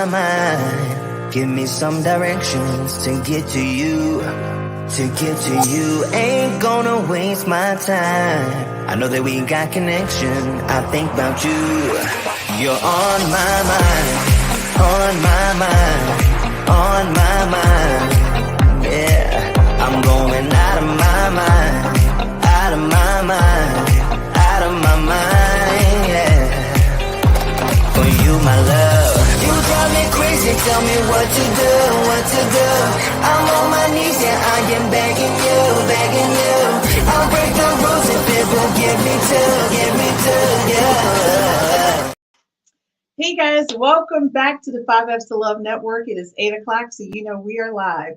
my mind. Give me some directions to get to you. To get to you, ain't gonna waste my time. I know that we got connection. I think about you. You're on my mind. On my mind. On my mind. Yeah, I'm going out of my mind. Out of my mind. Out of my mind, yeah. For you, my love. You drive me crazy, tell me what to do, what to do. I'm on my knees, yeah, I am begging you, begging you. I'll break the rules if it will get me to, yeah. Hey guys, welcome back to the 5Fs to Love Network. It is 8 o'clock, so you know we are live.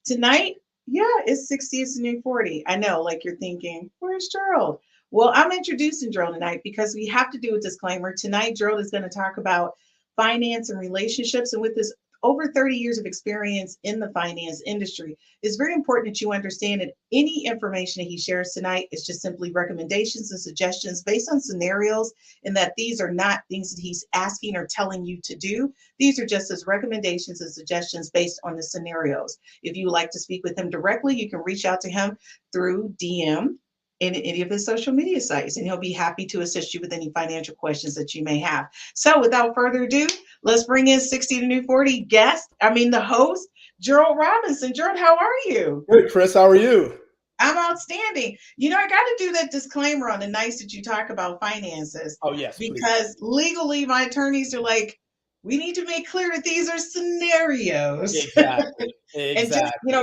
Tonight, it's 60 is the new 40. I know, like you're thinking, where's Gerald? Well, I'm introducing Gerald tonight because we have to do a disclaimer. Tonight, Gerald is going to talk about finance and relationships. And with this over 30 years of experience in the finance industry, it's very important that you understand that any information that he shares tonight is just simply recommendations and suggestions based on scenarios, and that these are not things that he's asking or telling you to do. These are just his recommendations and suggestions based on the scenarios. If you would like to speak with him directly, you can reach out to him through DM in any of his social media sites, and he'll be happy to assist you with any financial questions that you may have. So without further ado, let's bring in 60 to New 40 the host, Gerald Robinson. Gerald, how are you? Good, Chris. How are you? I'm outstanding. You know, I got to do that disclaimer on the nights that you talk about finances. Oh, yes. Because legally, my attorneys are like, we need to make clear that these are scenarios. Exactly. And just,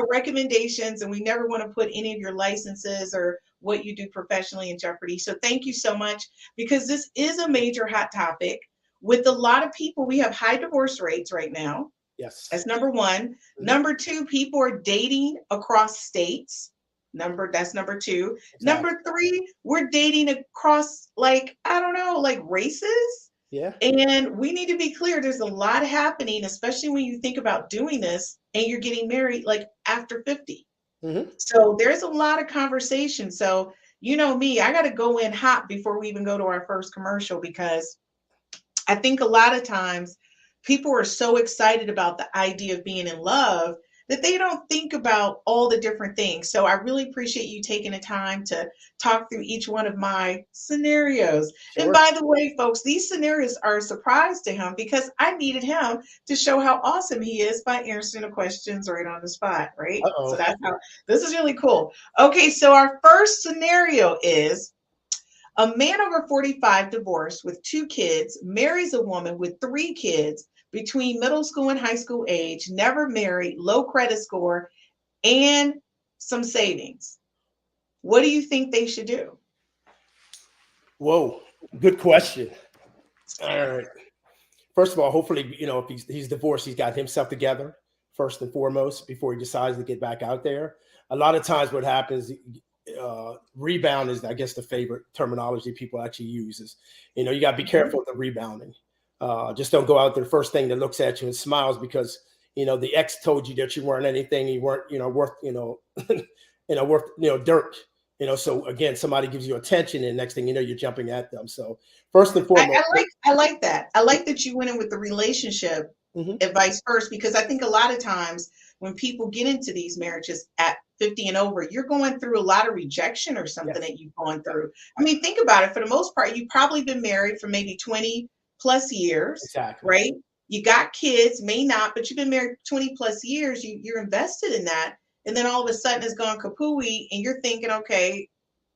recommendations. And we never want to put any of your licenses or what you do professionally in jeopardy. So thank you so much, because this is a major hot topic with a lot of people. We have high divorce rates right now. Yes. That's number one. Mm-hmm. Number two, people are dating across states. That's number two. Exactly. Number three, we're dating across races. Yeah. And we need to be clear. There's a lot happening, especially when you think about doing this and you're getting married after 50. Mm-hmm. So there's a lot of conversation. So, you know me, I got to go in hot before we even go to our first commercial, because I think a lot of times people are so excited about the idea of being in love that they don't think about all the different things. So I really appreciate you taking the time to talk through each one of my scenarios. Sure. And by the way, folks, these scenarios are a surprise to him, because I needed him to show how awesome he is by answering the questions right on the spot, right? Uh-oh. So this is really cool. Okay, so our first scenario is: a man over 45, divorced with 2 kids, marries a woman with 3 kids between middle school and high school age, never married, low credit score, and some savings. What do you think they should do? Whoa, good question. All right. First of all, hopefully, if he's divorced, he's got himself together first and foremost before he decides to get back out there. A lot of times what happens, rebound is, I guess, the favorite terminology people actually use is, you got to be careful with the rebounding. Just don't go out there the first thing that looks at you and smiles because, the ex told you that you weren't anything, you weren't, worth, dirt. So again, somebody gives you attention, and next thing you know, you're jumping at them. So first and foremost, I like that. I like that you went in with the relationship advice first, because I think a lot of times when people get into these marriages at 50 and over, you're going through a lot of rejection or something that you've gone through. I mean, think about it. For the most part, you've probably been married for maybe 20 plus years, exactly. Right? You got kids, may not, but you've been married 20 plus years. You're invested in that. And then all of a sudden it's gone kapooey, and you're thinking, okay,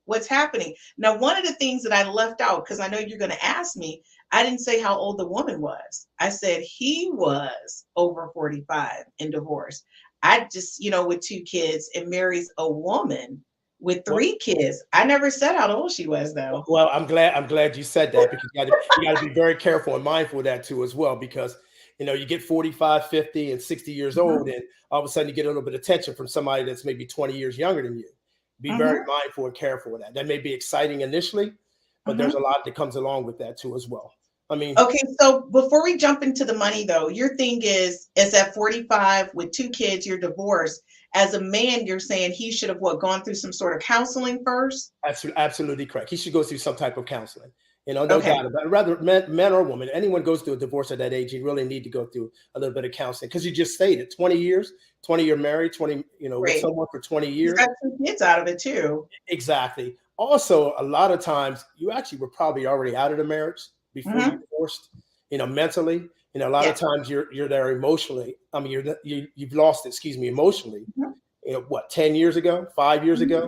what's happening? Now, one of the things that I left out, because I know you're going to ask me, I didn't say how old the woman was. I said he was over 45 and divorced. I just, with 2 kids, and marries a woman with 3 kids. I never said how old she was, though. Well, I'm glad you said that, because you got to be very careful and mindful of that too as well, because you get 45, 50, and 60 years old, and all of a sudden you get a little bit of attention from somebody that's maybe 20 years younger than you. Be very mindful and careful with that. That may be exciting initially, but there's a lot that comes along with that too as well. Okay, so before we jump into the money, though, your thing is at 45 with 2 kids, you're divorced. As a man, you're saying he should have gone through some sort of counseling first? Absolutely correct. He should go through some type of counseling. No Okay. doubt about it. Rather men or women, anyone goes through a divorce at that age, you really need to go through a little bit of counseling because you just stated 20 years, 20 you're married, 20, with Great. someone for 20 You years. got two kids out of it too. Exactly. Also, a lot of times you actually were probably already out of the marriage before you Hmm. divorced, mentally. A lot Yeah. of times you're there emotionally. I mean, you've lost, excuse me, emotionally, Mhm. what, 10 years ago, 5 years Mhm. ago.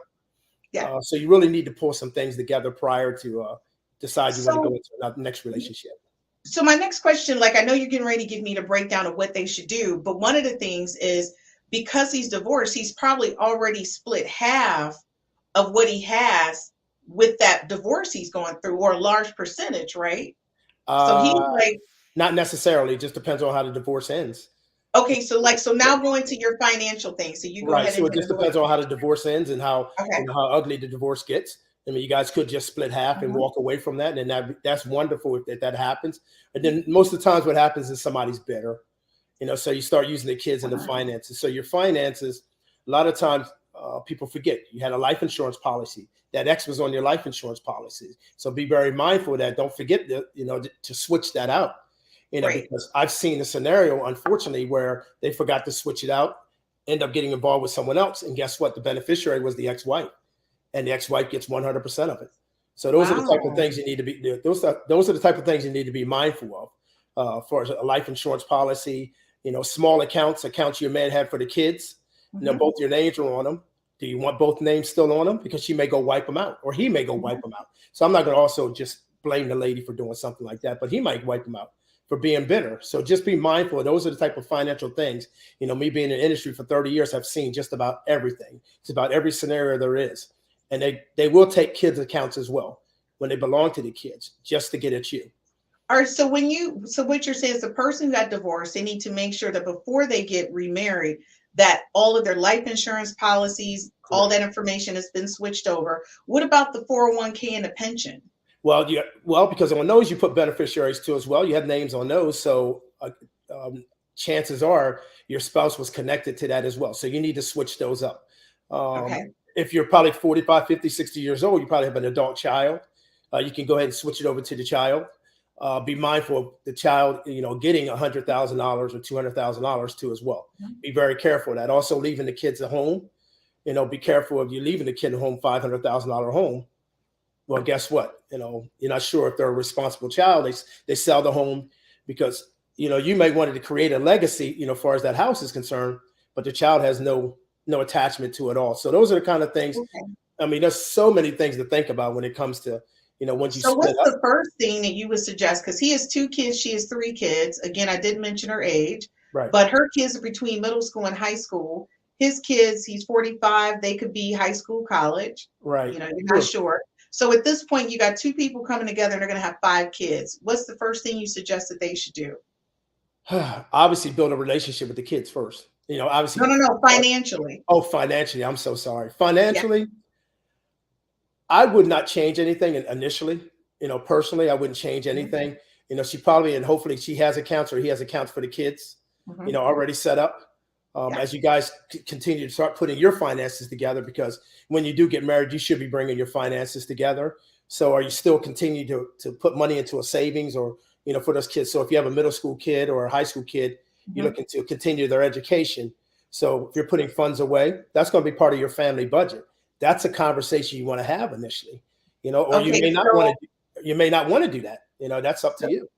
Yeah. So you really need to pull some things together prior to decide you want to go So, into another next relationship. so my next question, like I know you're getting ready to give me the breakdown of what they should do, but one of the things is because he's divorced, he's probably already split half of what he has with that divorce he's going through, or a large percentage, right? So he's Uh, like, Not necessarily. It just depends on how the divorce ends. okay, so now going to your financial thing. So you go Right. ahead So and it hit just them with. depends on how the divorce ends and how Okay. how ugly the divorce gets. I mean, you guys could just split half and Mhm. walk away from that, and that's wonderful if that happens. And then most of the times, what happens is somebody's bitter. So you start using the kids and the finances. So your finances, a lot of times, people forget you had a life insurance policy. That X was on your life insurance policy. So be very mindful of that. Don't forget to switch that out. Right. Because I've seen a scenario, unfortunately, where they forgot to switch it out, end up getting involved with someone else, and guess what? The beneficiary was the ex-wife, and the ex-wife gets 100% of it. So those are the type of Wow. things you need to be. Those are the type of things you need to be mindful of, for a life insurance policy. Small accounts you may have had for the kids. Mhm. Both your names are on them. Do you want both names still on them? Because she may go wipe them out, or he may go wipe Mhm. them out. So I'm not going to also just blame the lady for doing something like that, but he might wipe them out for being bitter. So just be mindful. Those are the type of financial things. Me being in the industry for 30 years, I've seen just about everything. It's about every scenario there is. And they will take kids' accounts as well when they belong to the kids, just to get at you. All right, so what you're saying is the person who got divorced, they need to make sure that before they get remarried, that all of their life insurance policies, all Correct. that information has been switched over. What about the 401k and the pension? Well, because on those you put beneficiaries too as well. You have names on those, so chances are your spouse was connected to that as well. So you need to switch those up. Um, Okay. if you're probably 45, 50, 60 years old, you probably have an adult child. You can go ahead and switch it over to the child. Be mindful of the child, getting $100,000 or $200,000 too as well. Mhm. Be very careful of that. Also, leaving the kids at home. Be careful if you're leaving the kid at home, $500,000 home. Well, guess what? You're not sure if they're a responsible child. They sell the home because you may wanted to create a legacy, as far as that house is concerned, but the child has no attachment to it all. So those are the kind of things. Okay. I mean, there's so many things to think about when it comes to once you So split what's up. the first thing that you would suggest? Because he has two kids, she has three kids. Again, I did mention her age, Right, but her kids are between middle school and high school. His kids, he's 45, they could be high school, college. right, You're not true. sure. So at this point, you got two people coming together and they're going to have five kids. What's the first thing you suggest that they should do? Obviously, build a relationship with the kids first. No, Obviously. no, no, financially. Oh, financially, I'm so sorry. Yeah. Financially, I would not change anything initially. Personally, I wouldn't change Mhm. anything. She probably, and hopefully she has accounts or he has accounts for the kids, Mhm. already set up. Yeah. As you guys continue to start putting your finances together, because when you do get married, you should be bringing your finances together. So are you still continue to put money into a savings or, for those kids? So if you have a middle school kid or a high school kid, you're Mhm. looking to continue their education. So if you're putting funds away, that's going to be part of your family budget. That's a conversation you want to have initially, or you Okay, may not want so to, you may not want to do that. That's up to you.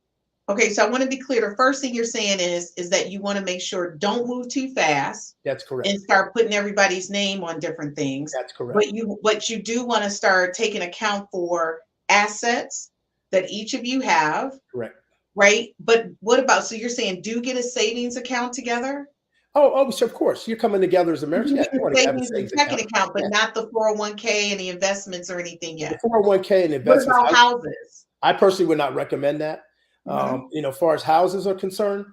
okay, so I want to be clear. The first thing you're saying is that you want to make sure don't move too fast That's and correct. start putting everybody's name on different things. That's correct. But you do want to start taking account for assets that each of you have, Correct. right? But what about, so you're saying do get a savings account together? Oh, so of course, you're coming together as a marriage. You Yeah, get you a want to have a savings and savings checking account. account, but Yeah, not the 401k and the investments or anything the yet. 401k and What investments. about houses? I personally would not recommend that. Hmm. As far as houses are concerned,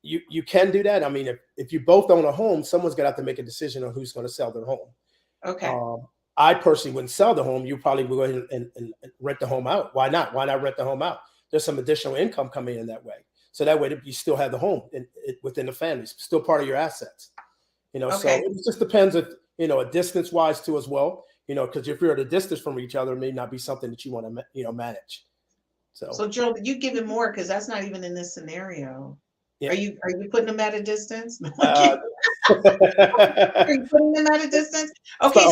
you can do that. I mean, if you both own a home, someone's going to have to make a decision on who's going to sell their home. Okay. Um, I personally wouldn't sell the home. You probably would go ahead and rent the home out. Why not? Why not rent the home out? There's some additional income coming in that way. So that way you still have the home within the family. It's still part of your assets. So Okay. it just depends if, a distance wise too as well, because if you're at a distance from each other, it may not be something that you want to, manage. So Joe, you give him more because that's not even in this scenario. Yeah. Are you putting them at a distance? Uh, Are you putting them at a distance? Okay,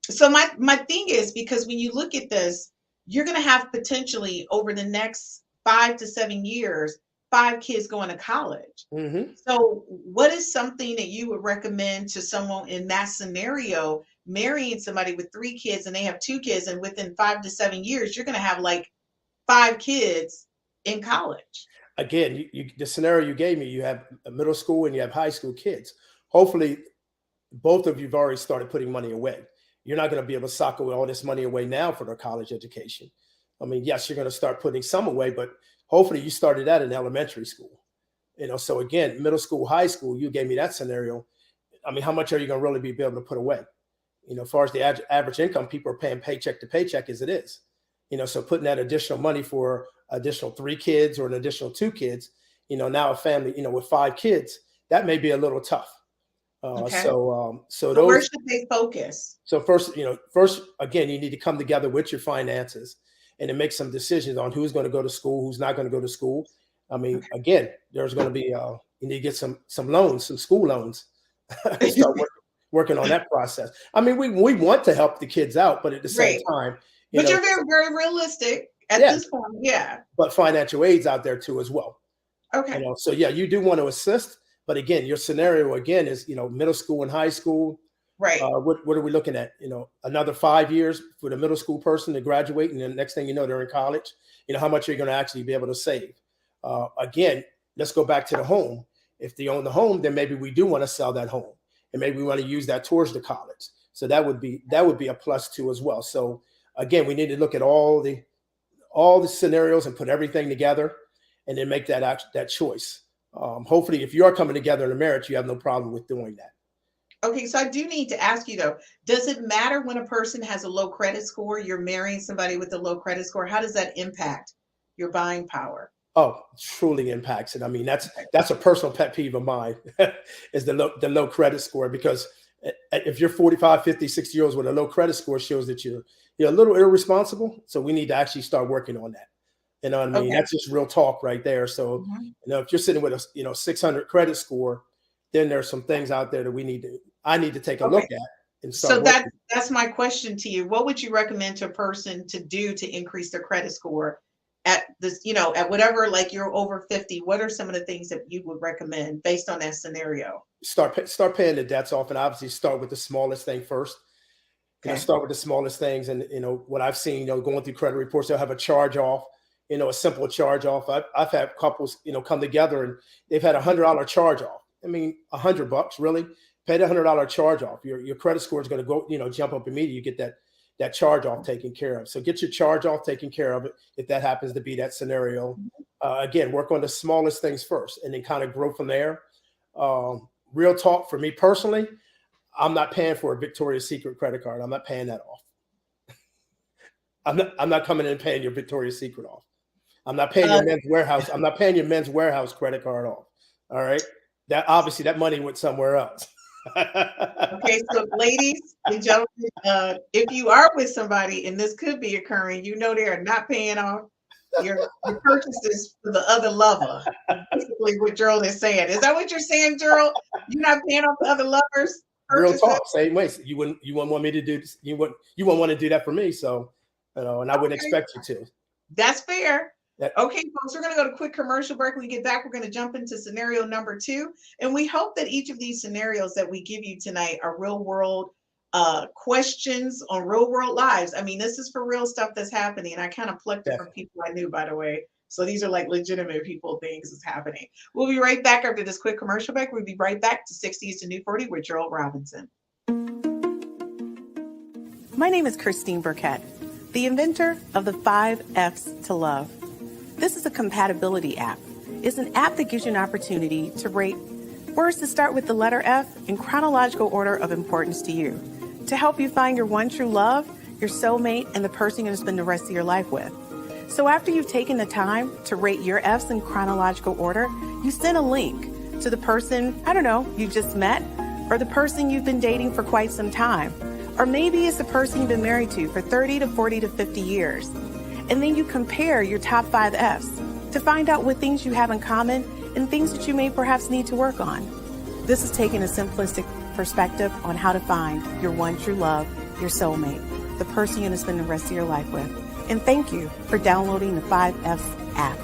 so my thing is, because when you look at this, you're going to have potentially over the next 5 to 7 years, 5 kids going to college. So what is something that you would recommend to someone in that scenario, marrying somebody with 3 kids and they have 2 kids, and within 5 to 7 years, you're going to have like 5 kids in college? Again, the scenario you gave me, you have a middle school and you have high school kids. Hopefully, both of you've already started putting money away. You're not going to be able to sock all this money away now for their college education. I mean, yes, you're going to start putting some away, but hopefully you started that in elementary school. So again, middle school, high school, you gave me that scenario. I mean, how much are you going to really be able to put away? As far as the average income, people are paying paycheck to paycheck as it is. So putting that additional money for additional 3 kids or an additional 2 kids, now a family, with 5 kids, that may be a little tough. Okay. So where should they focus? So first, again, you need to come together with your finances and to make some decisions on who's going to go to school, who's not going to go to school. I mean, again, there's going to be, you need to get some loans, some school loans, start working on that process. I mean, we want to help the kids out, but at the same time, but you're very, very realistic at this point. Yeah. But financial aid's out there too, as well. Okay. So yeah, you do want to assist, but again, your scenario again is, middle school and high school. Right. What are we looking at? Another 5 years for the middle school person to graduate, and then the next thing you know, they're in college. How much are you going to actually be able to save? Again, let's go back to the home. If they own the home, then maybe we do want to sell that home, and maybe we want to use that towards the college. So that would be a plus too as well. So again, we need to look at all the scenarios and put everything together, and then make that choice. Hopefully, if you are coming together in a marriage, you have no problem with doing that. Okay, so I do need to ask you though, does it matter when a person has a low credit score? You're marrying somebody with a low credit score. How does that impact your buying power? Oh, truly impacts it. I mean, that's a personal pet peeve of mine is the low credit score, because if you're 45, 50, 60 years old with a low credit score, shows that you're a little irresponsible. So we need to actually start working on that. You know what I mean? That's just real talk right there. So, if you're sitting with a 600 credit score, then there's some things out there that I need to take a look at and start. So that's my question to you. What would you recommend to a person to do to increase their credit score at this, at whatever, like you're over 50, what are some of the things that you would recommend based on that scenario? Start paying the debts off, and obviously start with the smallest thing first. Start with the smallest things. And, what I've seen, going through credit reports, they'll have a charge off, a simple charge off. I've had couples, come together and they've had $100 charge off. I mean, $100, really? Pay the $100 charge off. Your credit score is going to go, jump up immediately. You get that charge off taken care of. So get your charge off taken care of it, if that happens to be that scenario. Again, work on the smallest things first and then kind of grow from there. Real talk, for me personally, I'm not paying for a Victoria's Secret credit card. I'm not paying that off. I'm not coming in and paying your Victoria's Secret off. I'm not paying your Men's Warehouse. I'm not paying your Men's Warehouse credit card off. All right. That obviously that money went somewhere else. Okay, so ladies and gentlemen, if you are with somebody and this could be occurring, they are not paying off your purchases for the other lover. Basically, what Gerald is saying. Is that what you're saying, Gerald? You're not paying off the other lovers' purchases? Real talk, same way. You wouldn't want me to do this. You wouldn't want to do that for me. So, and I wouldn't expect you to. That's fair. Okay, folks, we're going to go to a quick commercial break. When we get back, we're going to jump into scenario number 2. And we hope that each of these scenarios that we give you tonight are real world questions on real world lives. I mean, this is for real stuff that's happening. And I kind of plucked it from people I knew, by the way. So these are like legitimate people, things that's happening. We'll be right back after this quick commercial break. We'll be right back to 60s to New 40 with Gerald Robinson. My name is Christine Burkett, the inventor of the 5 F's to Love. This is a compatibility app. It's an app that gives you an opportunity to rate words that start with the letter F in chronological order of importance to you, to help you find your one true love, your soulmate, and the person you're going to spend the rest of your life with. So after you've taken the time to rate your F's in chronological order, you send a link to the person, you just met, or the person you've been dating for quite some time. Or maybe it's the person you've been married to for 30 to 40 to 50 years. And then you compare your top 5 F's to find out what things you have in common and things that you may perhaps need to work on. This is taking a simplistic perspective on how to find your one true love, your soulmate, the person you're going to spend the rest of your life with. And thank you for downloading the 5Fs app.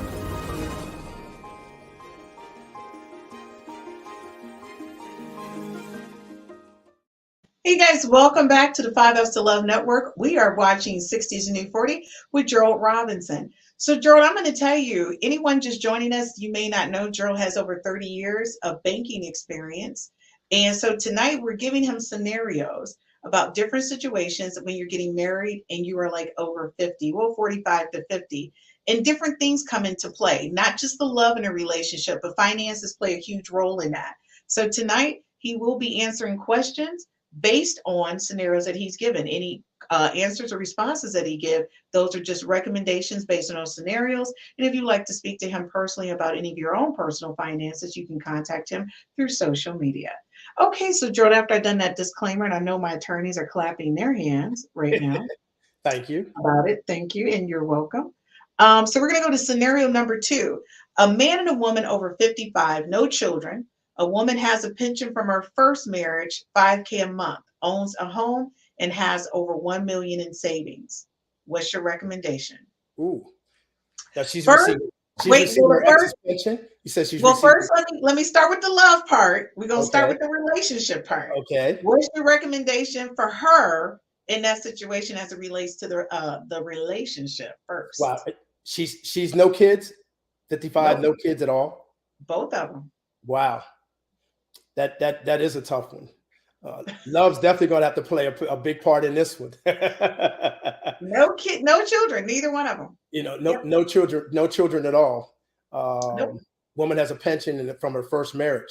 Hey guys, welcome back to the 5Fs to Love Network. We are watching 60s and New 40 with Gerald Robinson. So Gerald, I'm going to tell you, anyone just joining us, you may not know Gerald has over 30 years of banking experience. And so tonight we're giving him scenarios about different situations when you're getting married and you are like over 50, well, 45 to 50. And different things come into play, not just the love in a relationship, but finances play a huge role in that. So tonight he will be answering questions based on scenarios that he's given. Any answers or responses that he give, those are just recommendations based on those scenarios. And if you'd like to speak to him personally about any of your own personal finances, you can contact him through social media. Okay, so Gerald, after I've done that disclaimer, and I know my attorneys are clapping their hands right now. Thank you. About it. Thank you, and you're welcome. So we're going to go to scenario number 2. A man and a woman over 55, no children. A woman has a pension from her first marriage, $5,000 a month, owns a home, and has over $1 million in savings. What's your recommendation? Ooh. Now she's first, receiving her ex's pension. You said she's receiving. First, let me start with the love part. We're going to start with the relationship part. Okay. What's your recommendation for her in that situation as it relates to the relationship first? Wow. She's no kids, 55, no kids at all. Both of them. Wow. That is a tough one. Love's definitely going to have to play a big part in this one. No children, neither one of them. No children at all. Nope. Woman has a pension from her first marriage.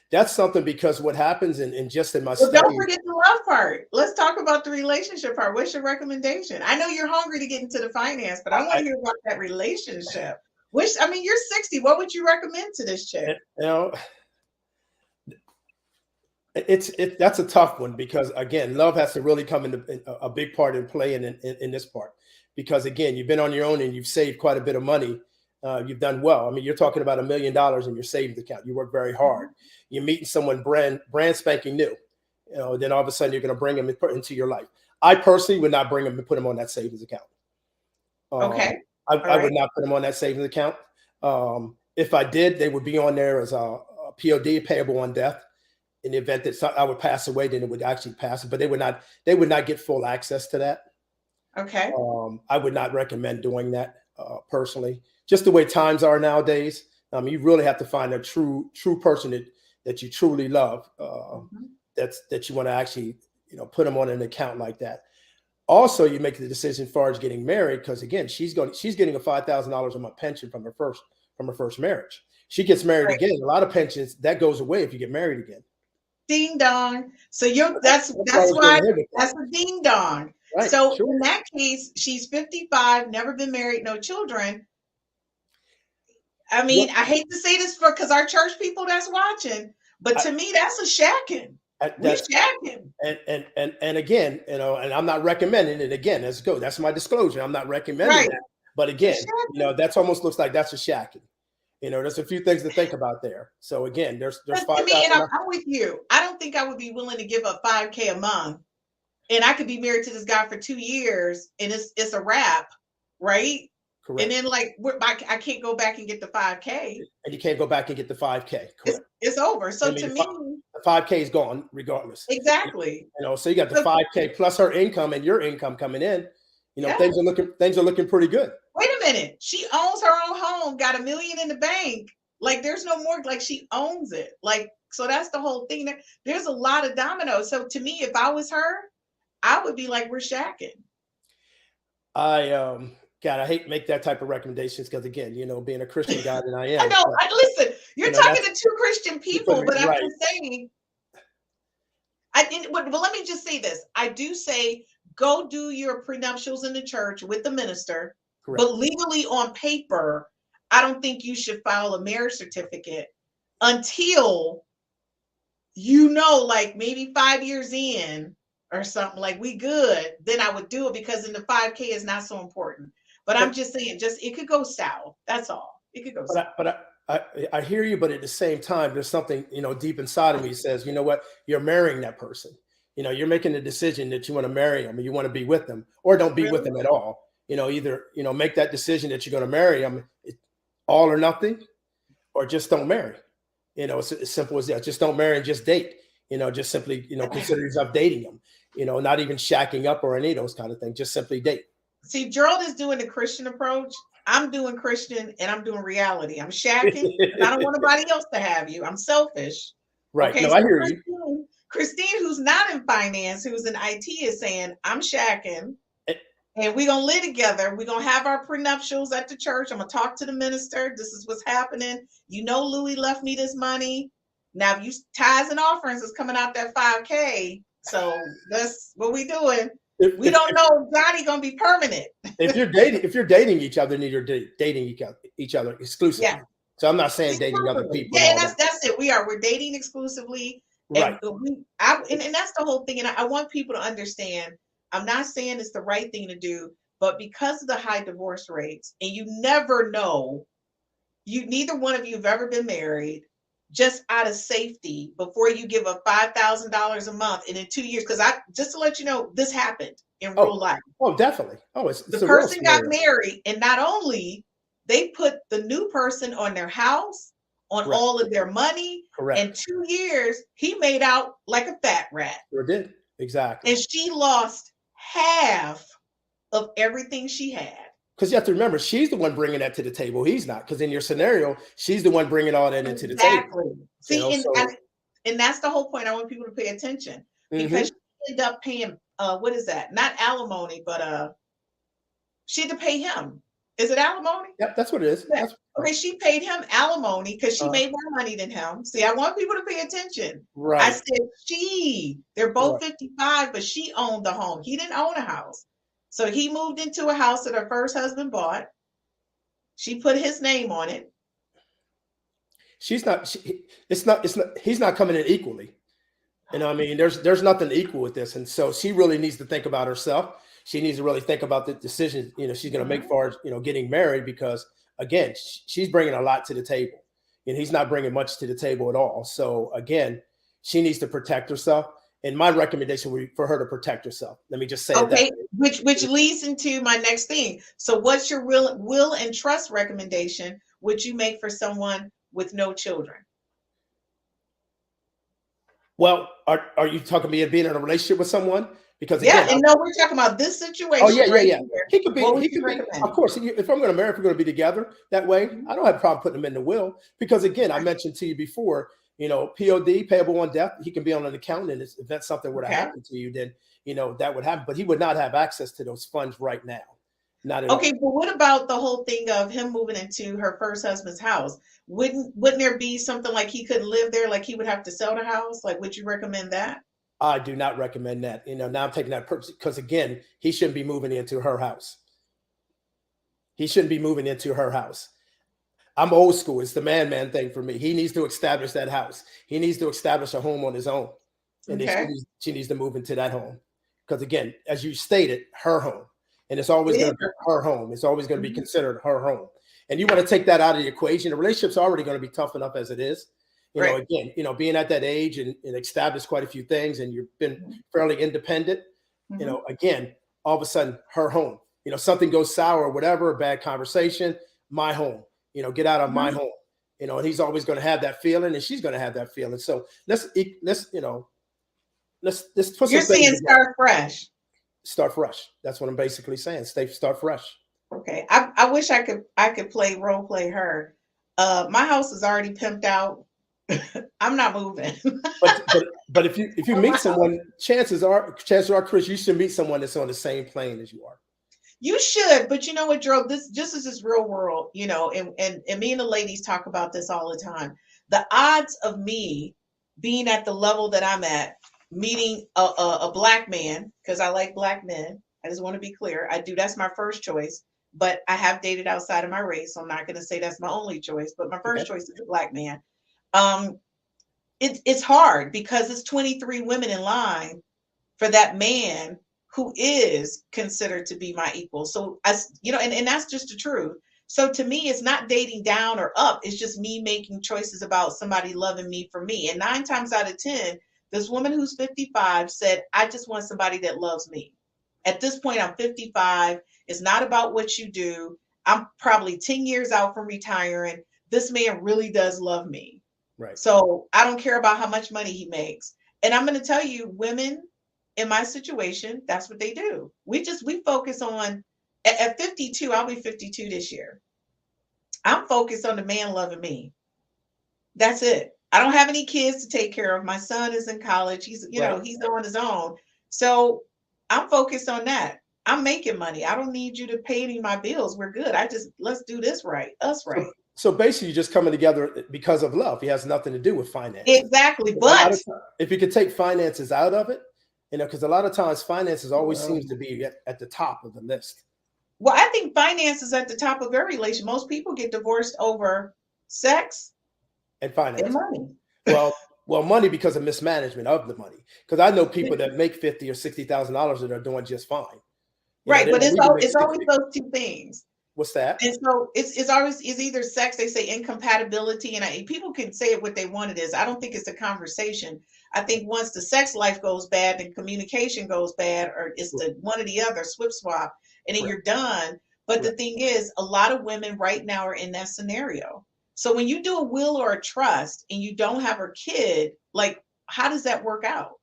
That's something, because what happens in my study. study. Don't forget the love part. Let's talk about the relationship part. What's your recommendation? I know you're hungry to get into the finance, but I want to hear about that relationship. You're 60. What would you recommend to this chick? That's a tough one, because again, love has to really come into a big part in play in this part, because again, you've been on your own and you've saved quite a bit of money. You've done well. I mean, you're talking about $1 million in your savings account. You work very hard. You're meeting someone brand spanking new. Then all of a sudden you're going to bring them into your life. I personally would not bring them and put them on that savings account. Okay. I would not put them on that savings account. If I did, they would be on there as a POD, payable on death. In the event that I would pass away, then it would actually pass it, but they would not get full access to that. Okay. I would not recommend doing that personally. Just the way times are nowadays, you really have to find a true person that you truly love. That you want to actually put them on an account like that. Also, you make the decision as far as getting married, because again, she's getting a $5,000 a month pension from her first marriage. She gets married again. A lot of pensions that goes away if you get married again. Ding dong. So that's why that's a ding dong. Right, so sure. In that case, she's 55, never been married, no children. I mean, I hate to say this because our church people that's watching, but to me, that's a shacking. We shacking. And again, and I'm not recommending it. Again, let's go. That's my disclosure. I'm not recommending that. But again, that's almost looks like that's a shacking. There's a few things to think about there. So again, there's 5,000. And I'm with you. I don't think I would be willing to give up $5,000 a month, and I could be married to this guy for 2 years, and it's a wrap, right? Correct. And then I can't go back and get the $5,000. And you can't go back and get the $5,000. Correct. It's over. So to me, the $5,000 is gone regardless. Exactly. So you got the $5,000 plus her income and your income coming in. Things are looking pretty good. Wait a minute. She owns her own home, got $1 million in the bank. There's no more, she owns it. So that's the whole thing. There's a lot of dominoes. So to me, if I was her, I would be like, we're shacking. God, I hate to make that type of recommendations because again, being a Christian guy that I am. I know. Listen, you're talking to two Christian people, but I'm just saying. But let me just say this. I do say, go do your prenuptials in the church with the minister. Correct. But legally on paper, I don't think you should file a marriage certificate until maybe 5 years in or something, we good, then I would do it because then the $5,000 is not so important. But I'm just saying, just it could go south. That's all. It could go south. I hear you, but at the same time, there's something, deep inside of me says, you know what, you're marrying that person. You're making the decision that you want to marry them and you want to be with them, or don't be with them at all. Either, make that decision that you're going to marry them, all or nothing, or just don't marry. It's as simple as that. Just don't marry and just date. Just simply, consider yourself dating them. Not even shacking up or any of those kind of things. Just simply date. See, Gerald is doing the Christian approach. I'm doing Christian and I'm doing reality. I'm shacking. I don't want nobody else to have you. I'm selfish. Right. Okay, no, so I hear you. Christine, who's not in finance, who's in IT, is saying, I'm shacking. And we're going to live together. We're going to have our prenuptials at the church. I'm going to talk to the minister. This is what's happening. Louis left me this money. Now, if you tithes and offerings is coming out that 5K. So that's what we doing. We don't know Johnny going to be permanent. If you're dating each other, then you're dating each other exclusively. Yeah. So I'm not saying dating other people. Yeah, and that's it. We're dating exclusively. Right. And that's the whole thing. And I want people to understand, I'm not saying it's the right thing to do, but because of the high divorce rates, and you never know, neither one of you have ever been married, just out of safety, before you give up $5,000 a month, and in 2 years, because just to let you know, this happened in real life. Oh, definitely. Oh, it's the person got married, and not only they put the new person on their house, on all of their money. Correct. In 2 years, he made out like a fat rat. Sure did. Exactly. And she lost half of everything she had. Because you have to remember, she's the one bringing that to the table. He's not. Because in your scenario, she's the one bringing all that into the table. See, and that's the whole point. I want people to pay attention, because she ended up paying, what is that? Not alimony, but she had to pay him. Is it alimony? Yep, that's what it is. Yeah. Okay, she paid him alimony because she made more money than him. See, I want people to pay attention. Right. I said they're both 55, but she owned the home. He didn't own a house. So he moved into a house that her first husband bought. She put his name on it. He's not coming in equally. I mean, there's nothing equal with this. And so she really needs to think about herself. She needs to really think about the decision, she's going to make for, getting married, because again, she's bringing a lot to the table, and he's not bringing much to the table at all. So again, she needs to protect herself. And my recommendation would be for her to protect herself. Let me just say that. Which leads into my next thing. So what's your will and trust recommendation would you make for someone with no children? Well, are you talking about being in a relationship with someone? Because again, we're talking about this situation. Oh yeah. Here. He could be. Of course, if I'm going to marry, if we're going to be together that way, I don't have a problem putting him in the will. Because again, I mentioned to you before, POD, payable on death, he can be on an account, and if that's something were to happen to you, then that would happen. But he would not have access to those funds right now. Not at all. But what about the whole thing of him moving into her first husband's house? Wouldn't there be something like he couldn't live there, like he would have to sell the house? Like, would you recommend that? I do not recommend that. Now I'm taking that purpose, because again, he shouldn't be moving into her house. He shouldn't be moving into her house. I'm old school. It's the man thing for me. He needs to establish that house. He needs to establish a home on his own. And she needs to move into that home. Because again, as you stated, her home. And it's always going to be her home. It's always going to be considered her home. And you want to take that out of the equation. The relationship's already going to be tough enough as it is. Again, being at that age and established quite a few things, and you've been fairly independent, again, all of a sudden her home, something goes sour or whatever, a bad conversation, my home, get out of my home, and he's always going to have that feeling, and she's going to have that feeling. So let's put You're saying start fresh. Start fresh. That's what I'm basically saying. Start fresh. Okay. I wish I could role play her. My house is already pimped out. I'm not moving. but if you meet someone, chances are, Chris, you should meet someone that's on the same plane as you are. You should, but you know what, Gerald? This just is this real world, and me and the ladies talk about this all the time. The odds of me being at the level that I'm at, meeting a black man, because I like black men. I just want to be clear. I do. That's my first choice. But I have dated outside of my race, so I'm not going to say that's my only choice. But my first choice is a black man. It's hard because it's 23 women in line for that man who is considered to be my equal. So as you know, and that's just the truth. So to me, it's not dating down or up. It's just me making choices about somebody loving me for me. And 9 times out of 10, this woman who's 55 said, I just want somebody that loves me. At this point, I'm 55. It's not about what you do. I'm probably 10 years out from retiring. This man really does love me. Right. So I don't care about how much money he makes. And I'm going to tell you, women in my situation, that's what they do. We focus on, at 52, I'll be 52 this year. I'm focused on the man loving me. That's it. I don't have any kids to take care of. My son is in college. He's on his own. So I'm focused on that. I'm making money. I don't need you to pay any of my bills. We're good. Let's do this right. Us right. So basically, you're just coming together because of love. It has nothing to do with finance. Exactly. But if you could take finances out of it, because a lot of times finances always seems to be at the top of the list. Well, I think finance is at the top of every relation. Most people get divorced over sex and finance and money. Well, money because of mismanagement of the money. Because I know people that make $50,000 or $60,000 that are doing just fine. Right, but it's always those two things. What's that? And so it's always either sex. They say incompatibility, and people can say it what they want it is. I don't think it's a conversation. I think once the sex life goes bad, then communication goes bad, or it's the one or the other, swap, and then you're done. But the thing is, a lot of women right now are in that scenario. So when you do a will or a trust and you don't have a kid, like, how does that work out?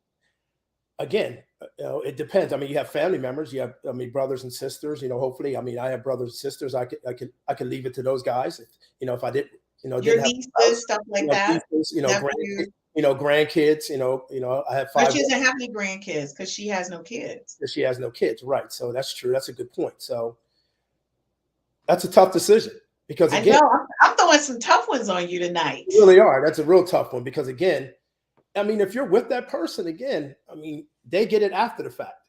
Again, it depends. I mean, you have family members, you have, brothers and sisters, hopefully, I have brothers and sisters. I could leave it to those guys. If I didn't, your nieces, stuff like that. Grandkids, I have 5. But she doesn't have any grandkids because she has no kids. She has no kids. Right. So that's true. That's a good point. So that's a tough decision because again, I know, I'm throwing some tough ones on you tonight. You really are. That's a real tough one because again, if you're with that person again, they get it after the fact.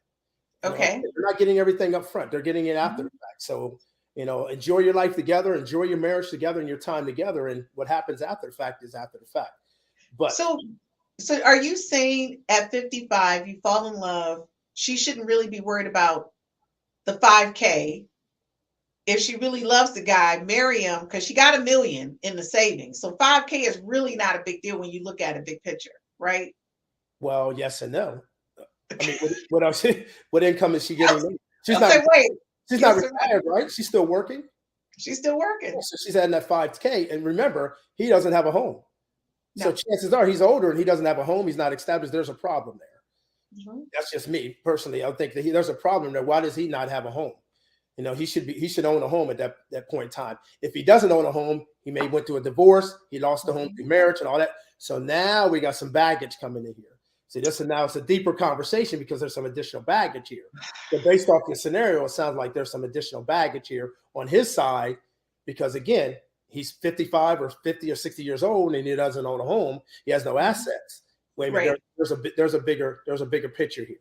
Okay. They're not getting everything up front. They're getting it after the fact. So, enjoy your life together, enjoy your marriage together and your time together. And what happens after the fact is after the fact. But so are you saying at 55, you fall in love, she shouldn't really be worried about the $5K. If she really loves the guy, marry him because she got $1 million in the savings. So $5K is really not a big deal when you look at a big picture, right? Well, yes and no. What else? What income is she getting? She's not retired, right? She's still working. She's still working. So she's adding that $5K. And remember, he doesn't have a home. No. So chances are he's older and he doesn't have a home. He's not established. There's a problem there. Mm-hmm. That's just me personally. I think that there's a problem there. Why does he not have a home? He should own a home at that point in time. If he doesn't own a home, he may went through a divorce. He lost the home through marriage and all that. So now we got some baggage coming in here. See, now it's a deeper conversation because there's some additional baggage here. But based off the scenario, it sounds like there's some additional baggage here on his side because again, he's 55 or 50 or 60 years old and he doesn't own a home. He has no assets. Wait a minute, there's a bigger picture here.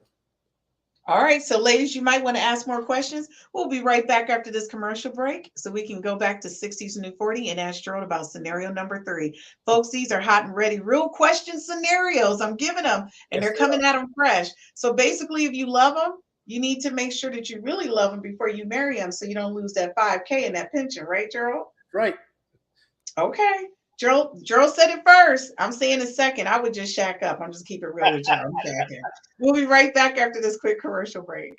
All right, so ladies, you might want to ask more questions. We'll be right back after this commercial break so we can go back to 60s New 40 and ask Gerald about scenario number 3. Folks, these are hot and ready, real question scenarios. I'm giving them, and they're coming at them fresh. So basically, if you love them, you need to make sure that you really love them before you marry them so you don't lose that $5K and that pension, right, Gerald? Right. Okay. Gerald said it first. I'm saying it second. I would just shack up. I'm just keep it real with Gerald. Okay. We'll be right back after this quick commercial break.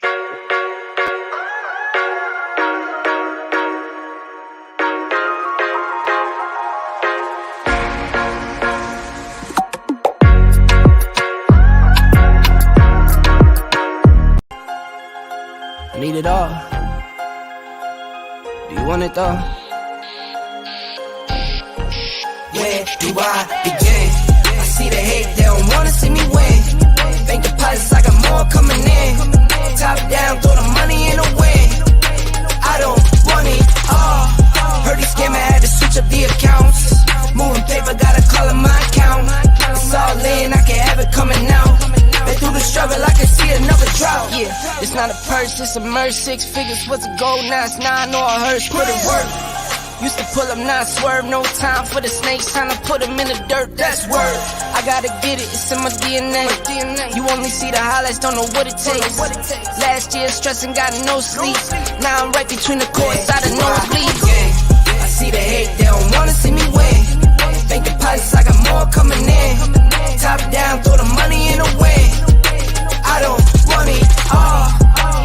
I need it all. Do you want it though? Where do I begin? I see the hate, they don't wanna see me win. Bank deposits, I got more coming in. Top down, throw the money in the wind. I don't want it all. Heard he scammer, had to switch up the accounts. Moving paper, gotta call in my account. It's all in, I can have it coming out. Been through the struggle, I can see another drought. Yeah, it's not a purse, it's a merge. 6 figures was a goal, now it's 9 or a hearse. Put it work. Used to pull up, not swerve. No time for the snakes, trying to put them in the dirt. That's word. I gotta get it, it's in my DNA. You only see the highlights, don't know what it takes. Last year stressing, got no sleep. Now I'm right between the courts, out of nosebleeds. I see the hate, they don't wanna see me win. Bank deposits, I got more coming in. Top down, throw the money in the wind. I don't want it all.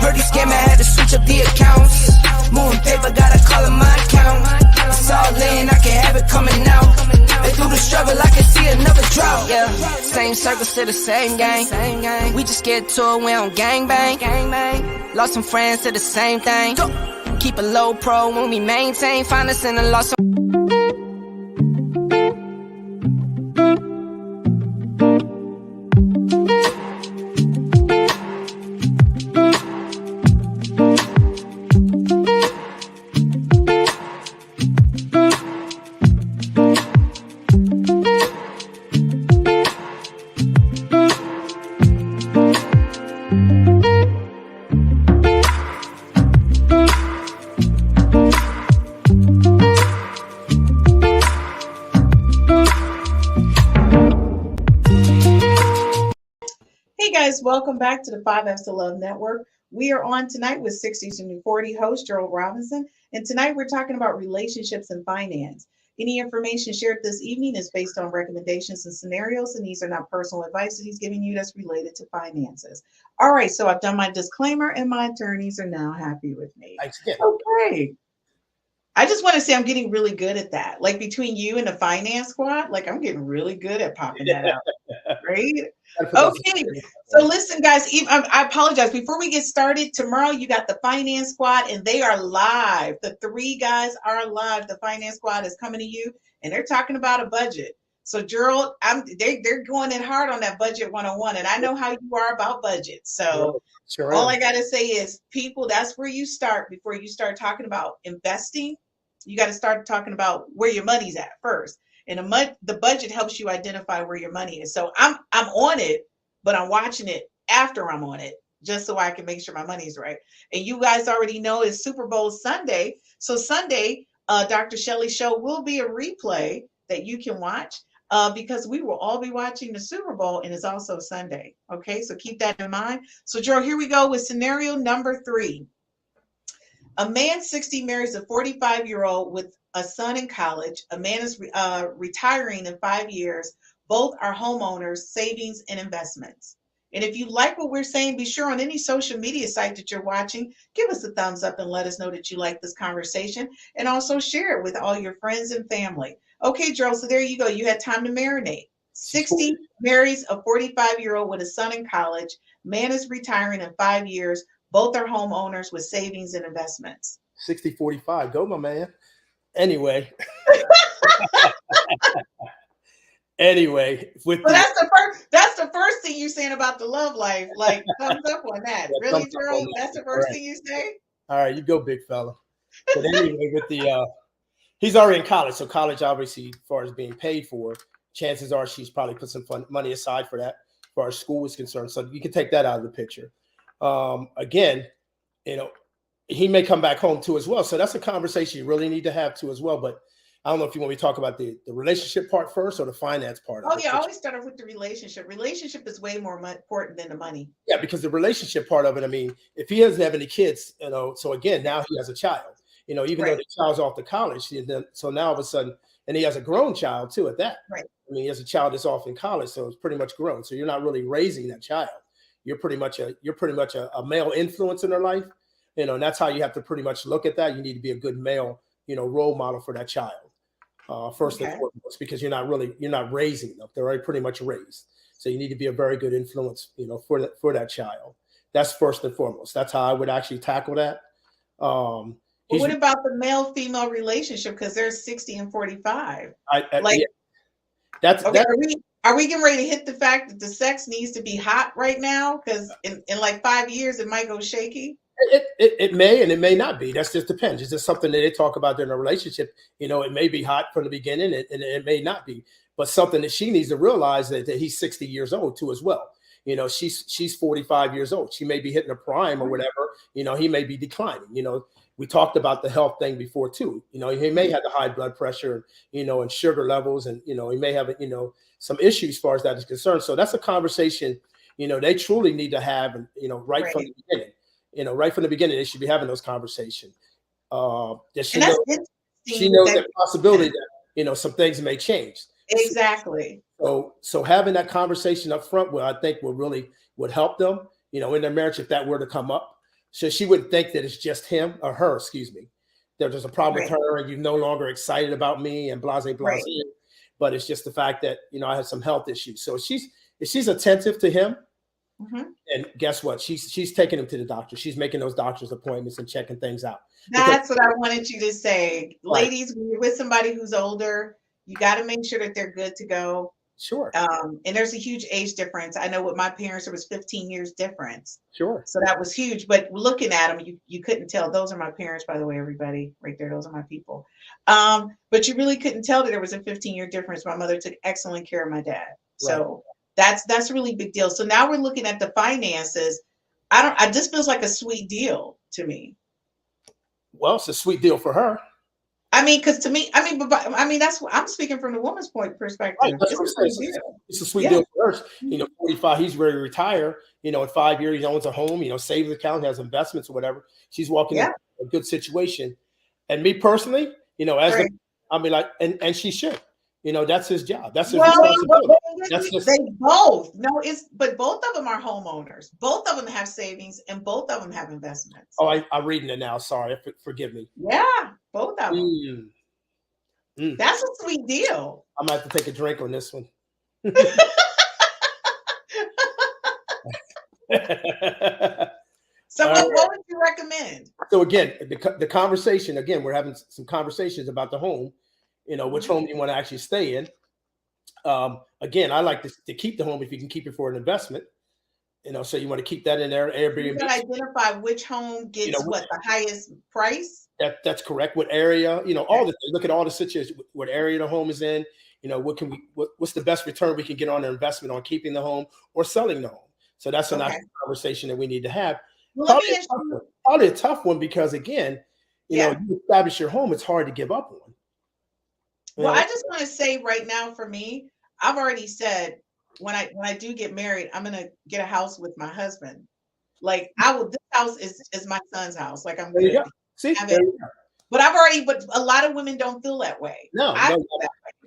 Heard these scammer had to switch up the accounts. Moving paper, gotta call in my account. It's all in, I can have it coming out. And through the struggle, I can see another drought. Yeah, same circles to the same gang. We just get to it, we don't gang bang. Lost some friends to the same thing. Keep a low pro when we maintain. Find us in the lost. Welcome back to the 5Fs to Love Network. We are on tonight with 60s to New 40 host Gerald Robinson, and tonight we're talking about relationships and finance. Any information shared this evening is based on recommendations and scenarios, and these are not personal advice that he's giving you that's related to finances. All right, so I've done my disclaimer, and my attorneys are now happy with me. Okay. I just want to say I'm getting really good at that. Like between you and the finance squad, like I'm getting really good at popping that out. Right? Okay. So listen, guys, I apologize. Before we get started, tomorrow you got the finance squad and they are live. The three guys are live. The finance squad is coming to you and they're talking about a budget. So Gerald, they're going in hard on that budget 101. And I know how you are about budget. So all I got to say is people, that's where you start before you start talking about investing. You got to start talking about where your money's at first. And the budget helps you identify where your money is. So I'm on it, but I'm watching it after I'm on it, just so I can make sure my money's right. And you guys already know it's Super Bowl Sunday. So Sunday, Dr. Shelley's show will be a replay that you can watch because we will all be watching the Super Bowl and it's also Sunday. Okay, so keep that in mind. So Joe, here we go with scenario number 3. A man 60 marries a 45-year-old with a son in college. A man is retiring in 5 years. Both are homeowners, savings, and investments. And if you like what we're saying, be sure on any social media site that you're watching, give us a thumbs up and let us know that you like this conversation. And also share it with all your friends and family. Okay, Gerald, so there you go. You had time to marinate. 60 marries a 45-year-old with a son in college. Man is retiring in 5 years. Both are homeowners with savings and investments. 60-45. Go, my man. Anyway. Anyway. That's the first thing you're saying about the love life. Like, thumbs up on that. Yeah, really, Gerald? That's the first thing you say? All right, you go, big fella. But anyway, with the he's already in college. So college, obviously, as far as being paid for, chances are she's probably put some money aside for that, as far as school is concerned. So you can take that out of the picture. Again, you know, he may come back home too as well. So that's a conversation you really need to have too as well. But I don't know if you want me to talk about the relationship part first or the finance part. Oh, yeah. I always start off with the relationship. Relationship is way more important than the money. Yeah, because the relationship part of it, I mean, if he doesn't have any kids, you know, so again, now he has a child, you know, even though the child's off to college. So now all of a sudden, and he has a grown child too at that. Right. I mean, he has a child that's off in college, so it's pretty much grown. So you're not really raising that child. You're pretty much a male influence in their life, you know, and that's how you have to pretty much look at that. You need to be a good male, you know, role model for that child. First and foremost, because you're not raising them. They're already pretty much raised. So you need to be a very good influence, you know, for that child. That's first and foremost. That's how I would actually tackle that. What about the male-female relationship? Because there's 60 and 45. Are we getting ready to hit the fact that the sex needs to be hot right now? Because in like 5 years, it might go shaky. It may and it may not be. That just depends. It's just something that they talk about in a relationship. You know, it may be hot from the beginning and it may not be. But something that she needs to realize that he's 60 years old too as well. You know, she's 45 years old. She may be hitting a prime or whatever. You know, he may be declining. You know, we talked about the health thing before too. You know, he may have the high blood pressure, you know, and sugar levels, and you know, he may have, you know, some issues as far as that is concerned. So that's a conversation, you know, they truly need to have, you know, right from the beginning. You know, right from the beginning, they should be having those conversations. She knows that possibility that, you know, some things may change. Exactly. So having that conversation up front, I think would help them, you know, in their marriage if that were to come up. So she wouldn't think that it's just him or her, excuse me. There's a problem with her and you're no longer excited about me and blase. But it's just the fact that, you know, I have some health issues. So if she's attentive to him, and guess what? She's taking him to the doctor. She's making those doctor's appointments and checking things out. That's what I wanted you to say. Ladies, when you're with somebody who's older, you got to make sure that they're good to go. Sure. And there's a huge age difference. I know with my parents, there was 15 years difference. Sure. So that was huge. But looking at them, you couldn't tell. Those are my parents, by the way, everybody right there. Those are my people. But you really couldn't tell that there was a 15-year difference. My mother took excellent care of my dad. So that's a really big deal. So now we're looking at the finances. This feels like a sweet deal to me. Well, it's a sweet deal for her. I mean, because to me, that's what I'm speaking from the woman's perspective. Right, it's a sweet deal for her. You know, 45, he's ready to retire. You know, in 5 years, he owns a home, you know, savings account, has investments or whatever. She's walking in a good situation. And me personally, you know, and she should. You know, that's his job. That's his responsibility. They both. But both of them are homeowners. Both of them have savings and both of them have investments. Oh, I'm reading it now. Sorry. Forgive me. Yeah, both of them. That's a sweet deal. I'm going to have to take a drink on this one. So what would you recommend? So again, the conversation, again, we're having some conversations about the home. You know, which home you want to actually stay in. Again, I like to keep the home if you can keep it for an investment. You know, so you want to keep that in there. Airbnb. You can identify which home gets the highest price. That's correct. What area? You know, all the look at all the situations. What area the home is in. You know, what's the best return we can get on an investment on keeping the home or selling the home. So that's a nice conversation that we need to have. Well, probably a tough one because again, you know, you establish your home. It's hard to give up on. Well, I just want to say right now for me, I've already said when I do get married, I'm going to get a house with my husband. Like this house is my son's house. Like I'm going to have it. But a lot of women don't feel that way. No,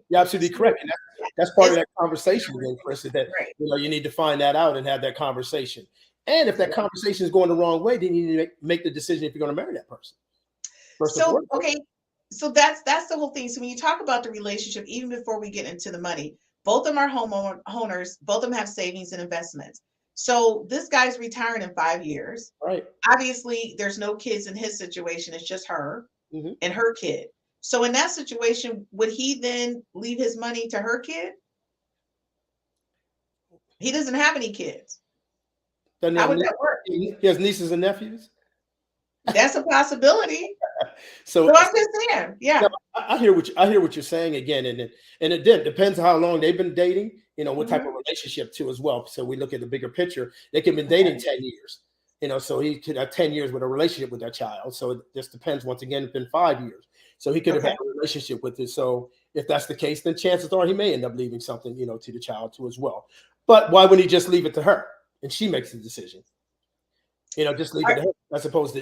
you're absolutely correct. And that's part of that conversation then, Chris, is that you know, you need to find that out and have that conversation. And if that conversation is going the wrong way, then you need to make the decision if you're going to marry that person. So that's the whole thing. So when you talk about the relationship, even before we get into the money, both of them are homeowners, both of them have savings and investments. So this guy's retiring in 5 years. Right. Obviously, there's no kids in his situation. It's just her and her kid. So in that situation, would he then leave his money to her kid? He doesn't have any kids. How would that work? He has nieces and nephews. That's a possibility. So I'm just saying, I hear what you're saying again, and it depends on how long they've been dating. You know, what type of relationship too as well. So we look at the bigger picture. They could have been dating 10 years. You know, so he could have 10 years with a relationship with that child. So it just depends. Once again, it's been 5 years. So he could have had a relationship with it. So if that's the case, then chances are he may end up leaving something, you know, to the child too as well. But why wouldn't he just leave it to her and she makes the decision? You know, just leave it to him as opposed to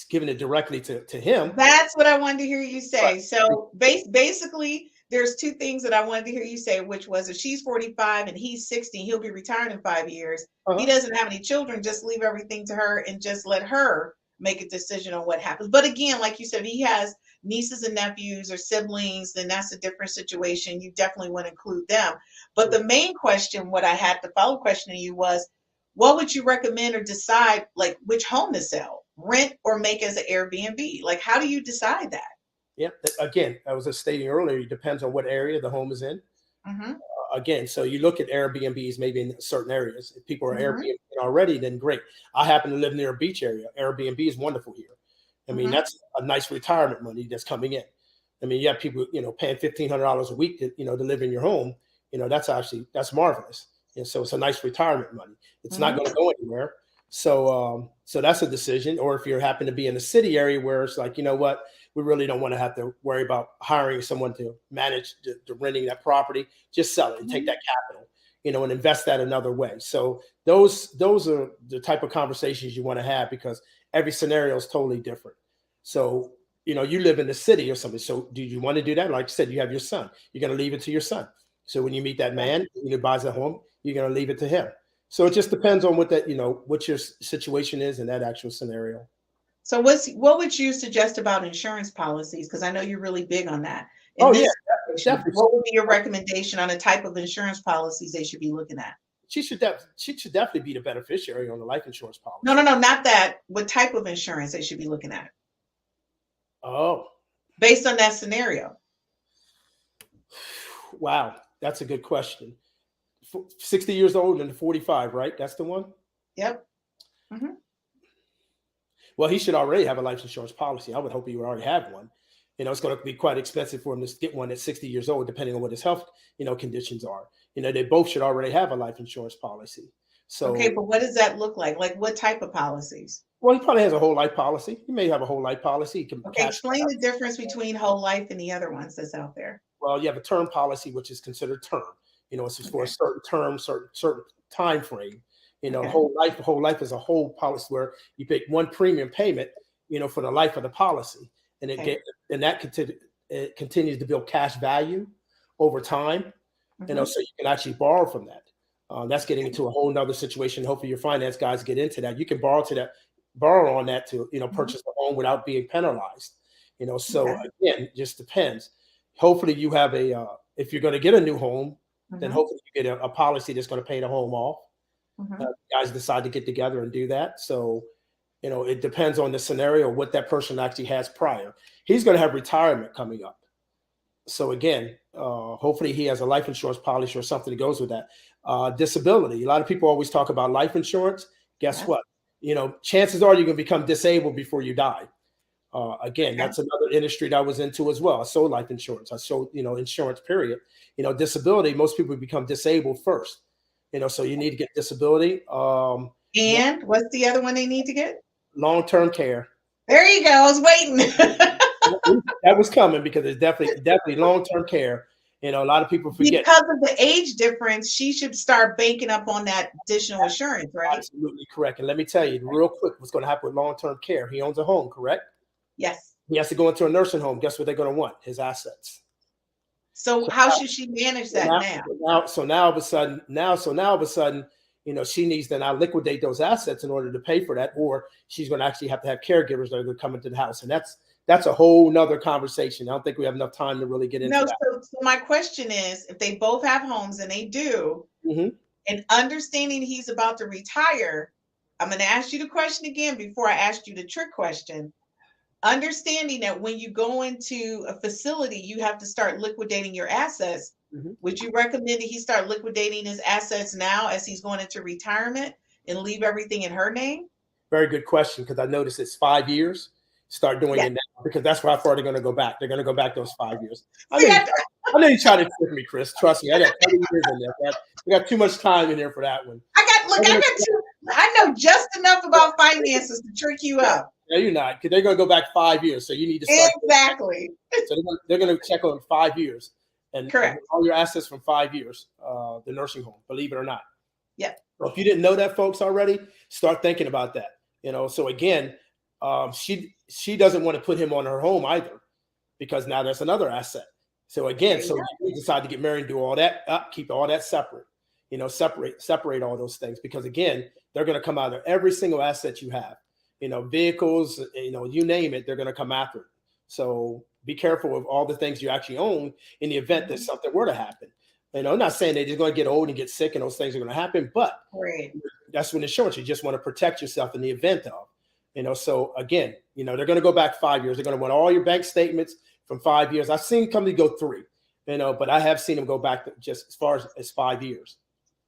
giving it directly to him. That's what I wanted to hear you say. So basically, there's two things that I wanted to hear you say, which was if she's 45 and he's 60, he'll be retired in 5 years. He doesn't have any children, just leave everything to her and just let her make a decision on what happens. But again, like you said, if he has nieces and nephews or siblings, then that's a different situation. You definitely want to include them. But the main question, what I had, the follow-up question to you was, what would you recommend or decide, like which home to sell, rent or make as an Airbnb? Like, how do you decide that? Yeah, again, I was just stating earlier, it depends on what area the home is in. Again, so you look at Airbnbs maybe in certain areas. If people are Airbnb already, then great. I happen to live near a beach area. Airbnb is wonderful here. I mean, that's a nice retirement money that's coming in. I mean, you have people, you know, paying $1,500 a week to, you know, to live in your home. You know, that's marvelous. And so it's a nice retirement money. It's not going to go anywhere. So that's a decision. Or if you happen to be in a city area where it's like, you know what, we really don't want to have to worry about hiring someone to manage the renting that property, just sell it and take that capital, and invest that another way. So those are the type of conversations you want to have, because every scenario is totally different. So, you live in the city or something. So do you want to do that? Like you said, you have your son, you're going to leave it to your son. So when you meet that man, buys a home, you're going to leave it to him. So it just depends on what what your situation is in that actual scenario. So what would you suggest about insurance policies? Because I know you're really big on that. Definitely. What would be your recommendation on the type of insurance policies they should be looking at? She should definitely be the beneficiary on the life insurance policy. No, not that. What type of insurance they should be looking at? Oh, based on that scenario. Wow, that's a good question. 60 years old and 45, right? That's the one? Yep. Mm-hmm. Well, he should already have a life insurance policy. I would hope he would already have one. It's going to be quite expensive for him to get one at 60 years old, depending on what his health, conditions are. They both should already have a life insurance policy. So, okay, but what does that look like? Like what type of policies? Well, he probably has a whole life policy. He may have a whole life policy. Okay, explain the difference between whole life and the other ones that's out there. Well, you have a term policy, which is considered term. It's for a certain term, certain time frame. Whole life is a whole policy where you pick one premium payment, for the life of the policy, and it continues to build cash value over time. So you can actually borrow from that. That's getting into a whole nother situation. Hopefully, your finance guys get into that. You can borrow on that to purchase a home without being penalized. So again, it just depends. Hopefully, you have if you're going to get a new home, then hopefully you get a policy that's going to pay the home off. Guys decide to get together and do that. So, it depends on the scenario, what that person actually has prior. He's going to have retirement coming up. So again, hopefully he has a life insurance policy or something that goes with that. Disability. A lot of people always talk about life insurance. Guess what? Chances are you're going to become disabled before you die. Again, that's another industry that I was into as well. I sold life insurance. I sold, insurance, period. Disability, most people become disabled first. So you need to get disability. And what's the other one they need to get? Long-term care. There you go. I was waiting. That was coming, because it's definitely long-term care. A lot of people forget. Because of the age difference, she should start banking up on that additional insurance, right? Absolutely correct. And let me tell you real quick what's going to happen with long-term care. He owns a home, correct? Yes. He has to go into a nursing home. Guess what they're going to want? His assets. So how should she manage that now? So now all of a sudden, she needs to now liquidate those assets in order to pay for that, or she's going to actually have to have caregivers that are going to come into the house. And that's a whole nother conversation. I don't think we have enough time to really get into that. So my question is, if they both have homes, and they do, and understanding he's about to retire, I'm going to ask you the question again before I ask you the trick question. Understanding that when you go into a facility, you have to start liquidating your assets. Would you recommend that he start liquidating his assets now as he's going into retirement and leave everything in her name? Very good question, because I noticed it's 5 years. Start doing it now, because that's how far they're going to go back. They're going to go back those 5 years. I know you try to trick me, Chris. Trust me, I got 30 years in there. We got too much time in there for that one. I know just enough about finances to trick you up. No, you're not, because they're going to go back 5 years. So you need to start. Exactly. So they're going to check on 5 years. And correct. All your assets from 5 years, the nursing home, believe it or not. Yeah. So if you didn't know that, folks, already, start thinking about that. So again, she doesn't want to put him on her home either, because now that's another asset. So again, you decide to get married and do all that, keep all that separate. Separate all those things, because again, they're going to come out of every single asset you have. Vehicles, you name it, they're going to come after it. So be careful of all the things you actually own in the event that something were to happen. I'm not saying they're just going to get old and get sick and those things are going to happen, but that's when insurance, you just want to protect yourself in the event of, so again, they're going to go back 5 years. They're going to want all your bank statements from 5 years. I've seen companies go 3, but I have seen them go back just as far as 5 years.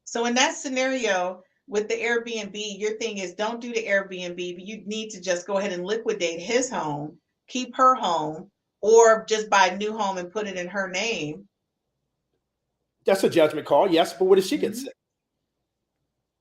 So in that scenario, with the Airbnb, your thing is don't do the Airbnb, but you need to just go ahead and liquidate his home, keep her home, or just buy a new home and put it in her name. That's a judgment call, yes, but what if she gets sick?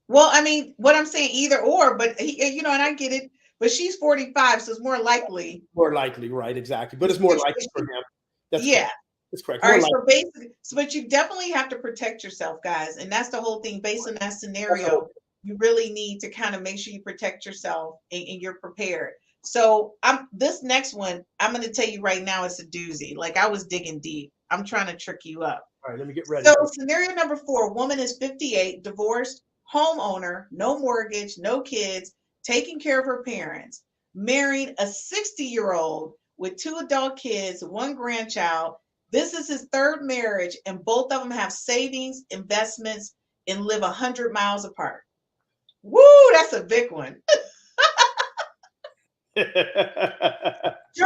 Well, I mean, what I'm saying, either or, but and I get it. But she's 45, so it's more likely. More likely, right? Exactly. But it's more likely for him. That's yeah. correct. That's correct. All More right. likely. So basically, but you definitely have to protect yourself, guys, and that's the whole thing. Based on that scenario, you really need to kind of make sure you protect yourself and you're prepared. So this next one, I'm going to tell you right now, it's a doozy. Like, I was digging deep. I'm trying to trick you up. All right, let me get ready. So scenario number 4, woman is 58, divorced, homeowner, no mortgage, no kids, taking care of her parents, married a 60-year-old with 2 adult kids, 1 grandchild. This is his 3rd marriage, and both of them have savings, investments, and live 100 miles apart. Woo, that's a big one. Joe,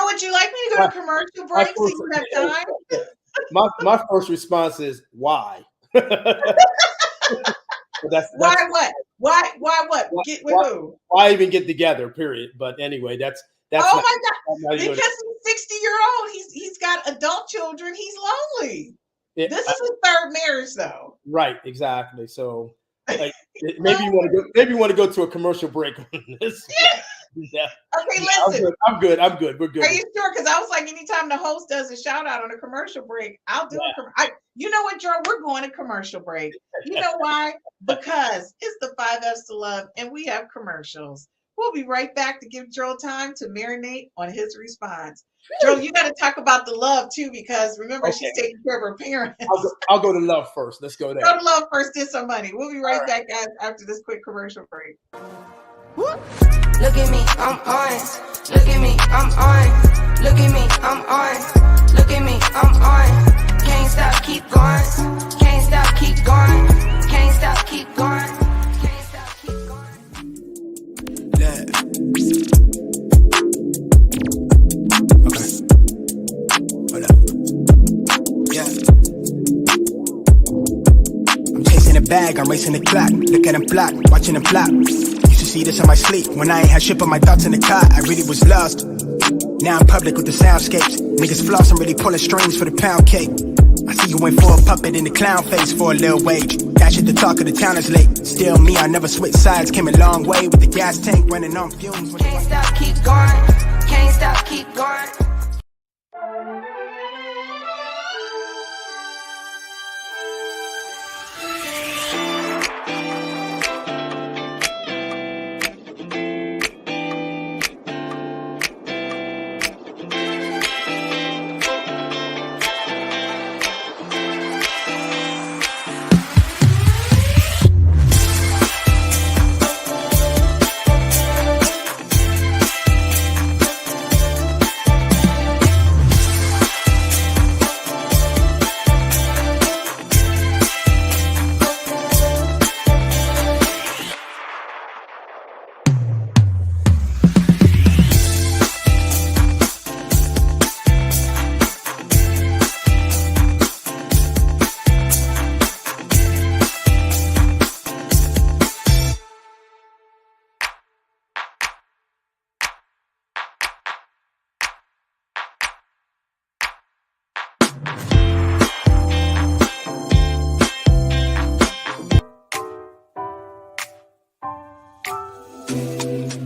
would you like me to go to commercial break so you have time? My first response is why? That's why what? Why what? Get with who? Why even get together? Period. But anyway, that's. Oh my God! Because he's 60-year-old, he's got adult children. He's lonely. This is his 3rd marriage, though. Right. Exactly. So, like, maybe you want to go. Maybe you want to go to a commercial break on this. Yeah. Okay, listen. I'm good. We're good. Are you sure? Because I was like, anytime the host does a shout out on a commercial break, I'll do it. You know what, Joe? We're going to commercial break. You know why? Because it's the 5 F's to Love, and we have commercials. We'll be right back to give Joe time to marinate on his response. Joe, you got to talk about the love too, because remember, she's taking care of her parents. I'll go to love first. Let's go there. Go to love first, get some money. We'll be right back, guys, after this quick commercial break. Look at me, I'm on. Look at me, I'm on. Look at me, I'm on. Look at me, I'm on. Can't stop, keep going. Can't stop, keep going. Can't stop, keep going. Can't stop, keep going. Yeah. Okay. Hold up. Yeah. I'm chasing a bag, I'm racing the clock. Look at them block, watching them flop. See this in my sleep. When I ain't had shit but my thoughts in the car, I really was lost. Now I'm public with the soundscapes. Niggas floss, I'm really pulling strings for the pound cake. I see you went for a puppet in the clown face for a little wage. That shit, the talk of the town is late. Still me, I never switch sides. Came a long way with the gas tank running on fumes. Can't stop, keep going. Can't stop, keep going.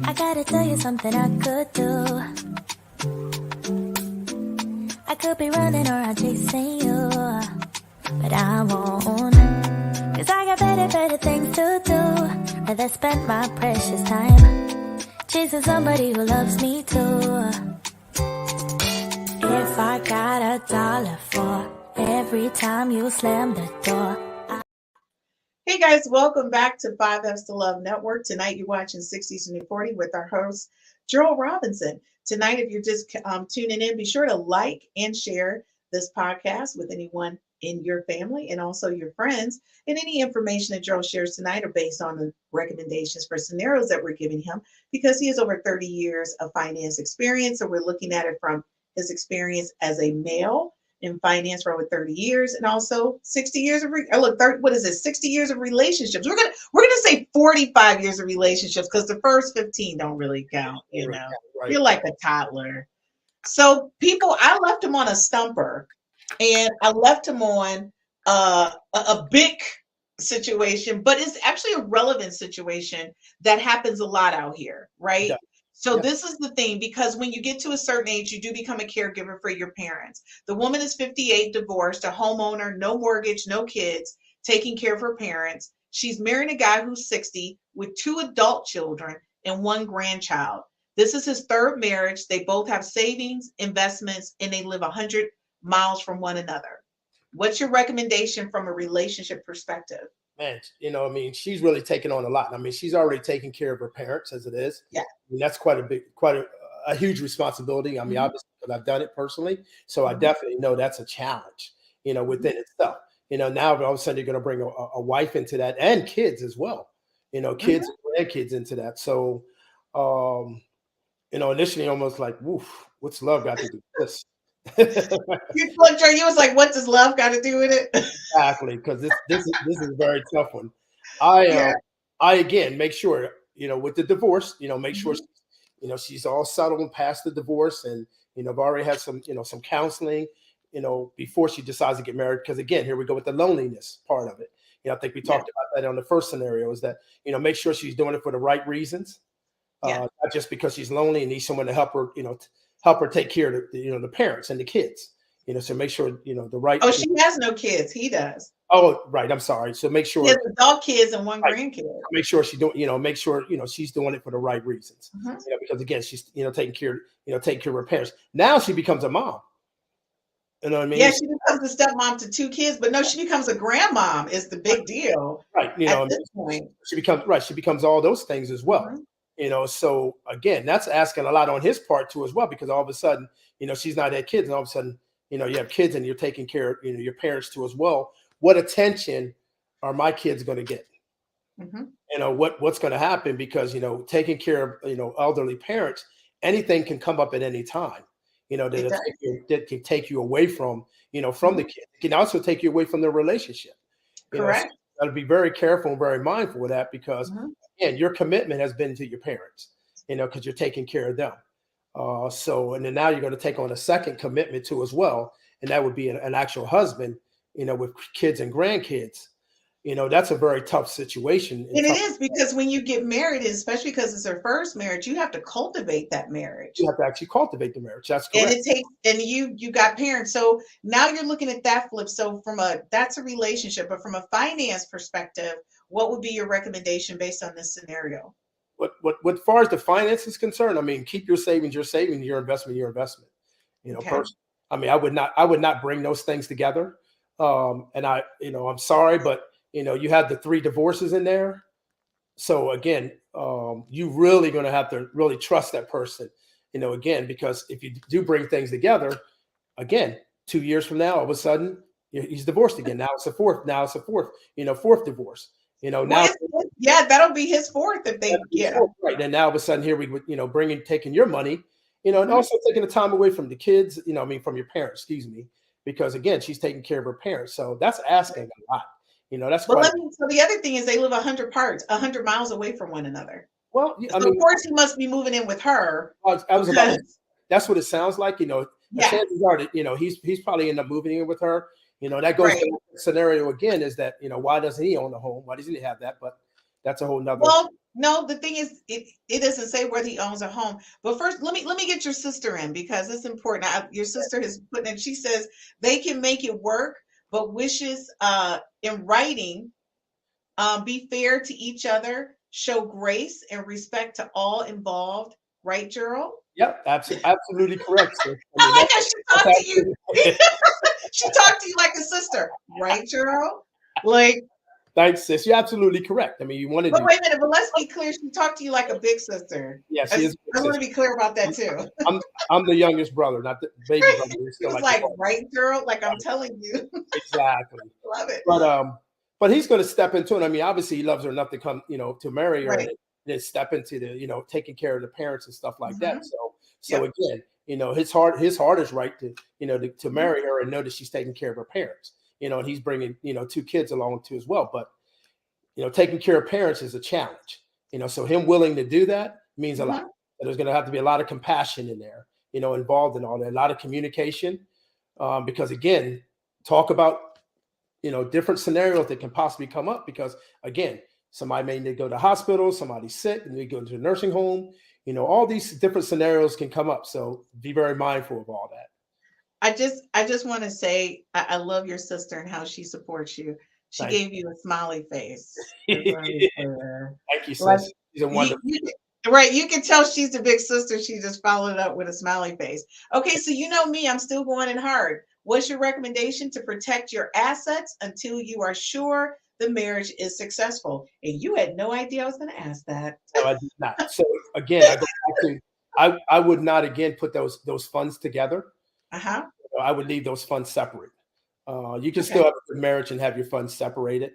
I gotta tell you something I could do. I could be running around chasing you, but I won't. Cause I got better things to do. Rather spend my precious time chasing somebody who loves me too. If I got $1 for every time you slam the door. Hey guys, welcome back to 5 F's to Love Network. Tonight you're watching 60s to New 40 with our host, Gerald Robinson. Tonight, if you're just tuning in, be sure to like and share this podcast with anyone in your family and also your friends. And any information that Gerald shares tonight are based on the recommendations for scenarios that we're giving him, because he has over 30 years of finance experience. So we're looking at it from his experience as a male in finance for over 30 years, and also 60 years of 60 years of relationships. We're gonna say 45 years of relationships, because the first 15 don't really count. You know, right. You're like a toddler. So I left him on a stumper, and I left him on a BIC situation, but it's actually a relevant situation that happens a lot out here, right? Yeah. So Yeah. this is the thing, because when you get to a certain age, you do become a caregiver for your parents. The woman is 58, divorced, a homeowner, no mortgage, no kids, taking care of her parents. She's marrying a guy who's 60 with 2 adult children and 1 grandchild. This is his 3rd marriage. They both have savings, investments, and they live 100 miles from one another. What's your recommendation from a relationship perspective? Man, I mean, she's really taken on a lot. I mean, she's already taking care of her parents as it is. Yeah. I mean, that's quite a huge responsibility. I mean, obviously, because I've done it personally. So I Mhm. definitely know that's a challenge, within itself. Now all of a sudden you're going to bring a wife into that and kids as well, kids and grandkids into that. So, initially almost like, woof, what's love got to do with this? You was like, what does love got to do with it? Exactly, because this is a very tough one. I Yeah. I again make sure with the divorce, make sure Mhm. she's all settled and past the divorce, and I've already had some counseling, before she decides to get married. Because again, here we go with the loneliness part of it. I think we Yeah. talked about that on the first scenario. Is that make sure she's doing it for the right reasons, Yeah. not just because she's lonely and needs someone to help her, help her take care of the parents and the kids. So make sure the right. Oh, she has no kids. He does. Oh, right. I'm sorry. So make He has sure, adult kids and 1 right, grandkid. make sure she don't, make sure, she's doing it for the right reasons. Mhm. Because again, she's, taking care of her parents. Now she becomes a mom. You know what I mean? Yeah, she becomes a stepmom to 2 kids, but no, she becomes a grandmom is the big deal Right. at this point. She becomes, right. She becomes all those things as well. Mhm. So again, that's asking a lot on his part too, as well, because all of a sudden, she's not had kids, and all of a sudden, you have kids and you're taking care of, your parents too as well. What attention are my kids going to get? Mhm. What's going to happen, because taking care of elderly parents, anything can come up at any time, It does. that can take you away from from the Mhm. kid. It can also take you away from the relationship. So Correct. you got to be very careful and very mindful of that, because Mhm. again, your commitment has been to your parents, because you're taking care of them. And then now you're going to take on a second commitment too as well, and that would be an actual husband, with kids and grandkids. That's a very tough situation and And it tough. is, because when you get married, especially because it's her first marriage, you have to cultivate that You marriage. have to actually cultivate the marriage. That's And correct. it takes, and you got parents. So now you're looking at that flip. So that's a relationship, but from a finance perspective, what would be your recommendation based on this scenario? What far as the finance is concerned, I mean, keep your savings, your investment, your investment. Okay. Person. I mean, I would not bring those things together. And I'm sorry, but you had the 3 divorces in there. So again, you really going to have to really trust that person, again, because if you do bring things together, again, 2 years from now, all of a sudden he's divorced again. Now it's a fourth. Now it's a fourth divorce. Now Yeah, that'll be his fourth if they, yeah. right. And now all of a sudden here we would, taking your money, and Mhm. also taking the time away from the kids, I mean, from your parents, excuse me, because again, she's taking care of her parents. So that's asking a lot. That's But quite, so the other thing is they live 100 miles away from one another. well, I So of mean, course he must be moving in with her I was about to, because that's what it sounds like, the yeah, chances are that, he's probably end up moving in with her. That goes right. to the scenario again, is that, why doesn't he own a home? Why doesn't he have that? But that's a whole nother. Well, no, the thing is, it doesn't say whether he owns a home. But first, let me get your sister in because it's important. Your sister has put in. She says they can make it work, but wishes in writing. Be fair to each other. Show grace and respect to all involved. Right, Gerald? Yep, absolutely correct, sir. I I mean, like how she talked to you. absolutely. She talked to you like a sister, right, Gerald? Like, Thanks, sis. You're absolutely correct. I mean, you want to but do. wait a minute, but let's be clear. She talked to you like a big sister. Yeah, she is. I want to be clear about that too. I'm the youngest brother, not the baby brother. He's She still was like, like, right, girl? Like I'm telling you. exactly. Love it. But he's going to step into it. I mean, obviously, he loves her enough to come, to marry her, Right. and then step into the, taking care of the parents and stuff like that. Mhm. So Yep. again, his heart is right to, to Mhm. marry her and know that she's taking care of her parents. And he's bringing, 2 kids along too as well. But taking care of parents is a challenge. So him willing to do that means a lot. Mhm. And there's going to have to be a lot of compassion in there, involved in all that, a lot of communication, because again, talk about different scenarios that can possibly come up because, again, somebody may need to go to the hospital, somebody's sick, and they go to a nursing home. All these different scenarios can come up. So be very mindful of all that. I just want to say I love your sister and how she supports you. She gave you a smiley face. Thank you, Like, sis. She's a wonderful. Right, you can tell she's the big sister. She just followed it up with a smiley face. Okay, so you know me, I'm still going in hard. What's your recommendation to protect your assets until you are sure the marriage is successful? And you had no idea I was going to ask that. No, I did not. So again, I go back to I would not again put those funds together. Uh-huh. I would leave those funds separate. You can still have a good marriage and have your funds separated.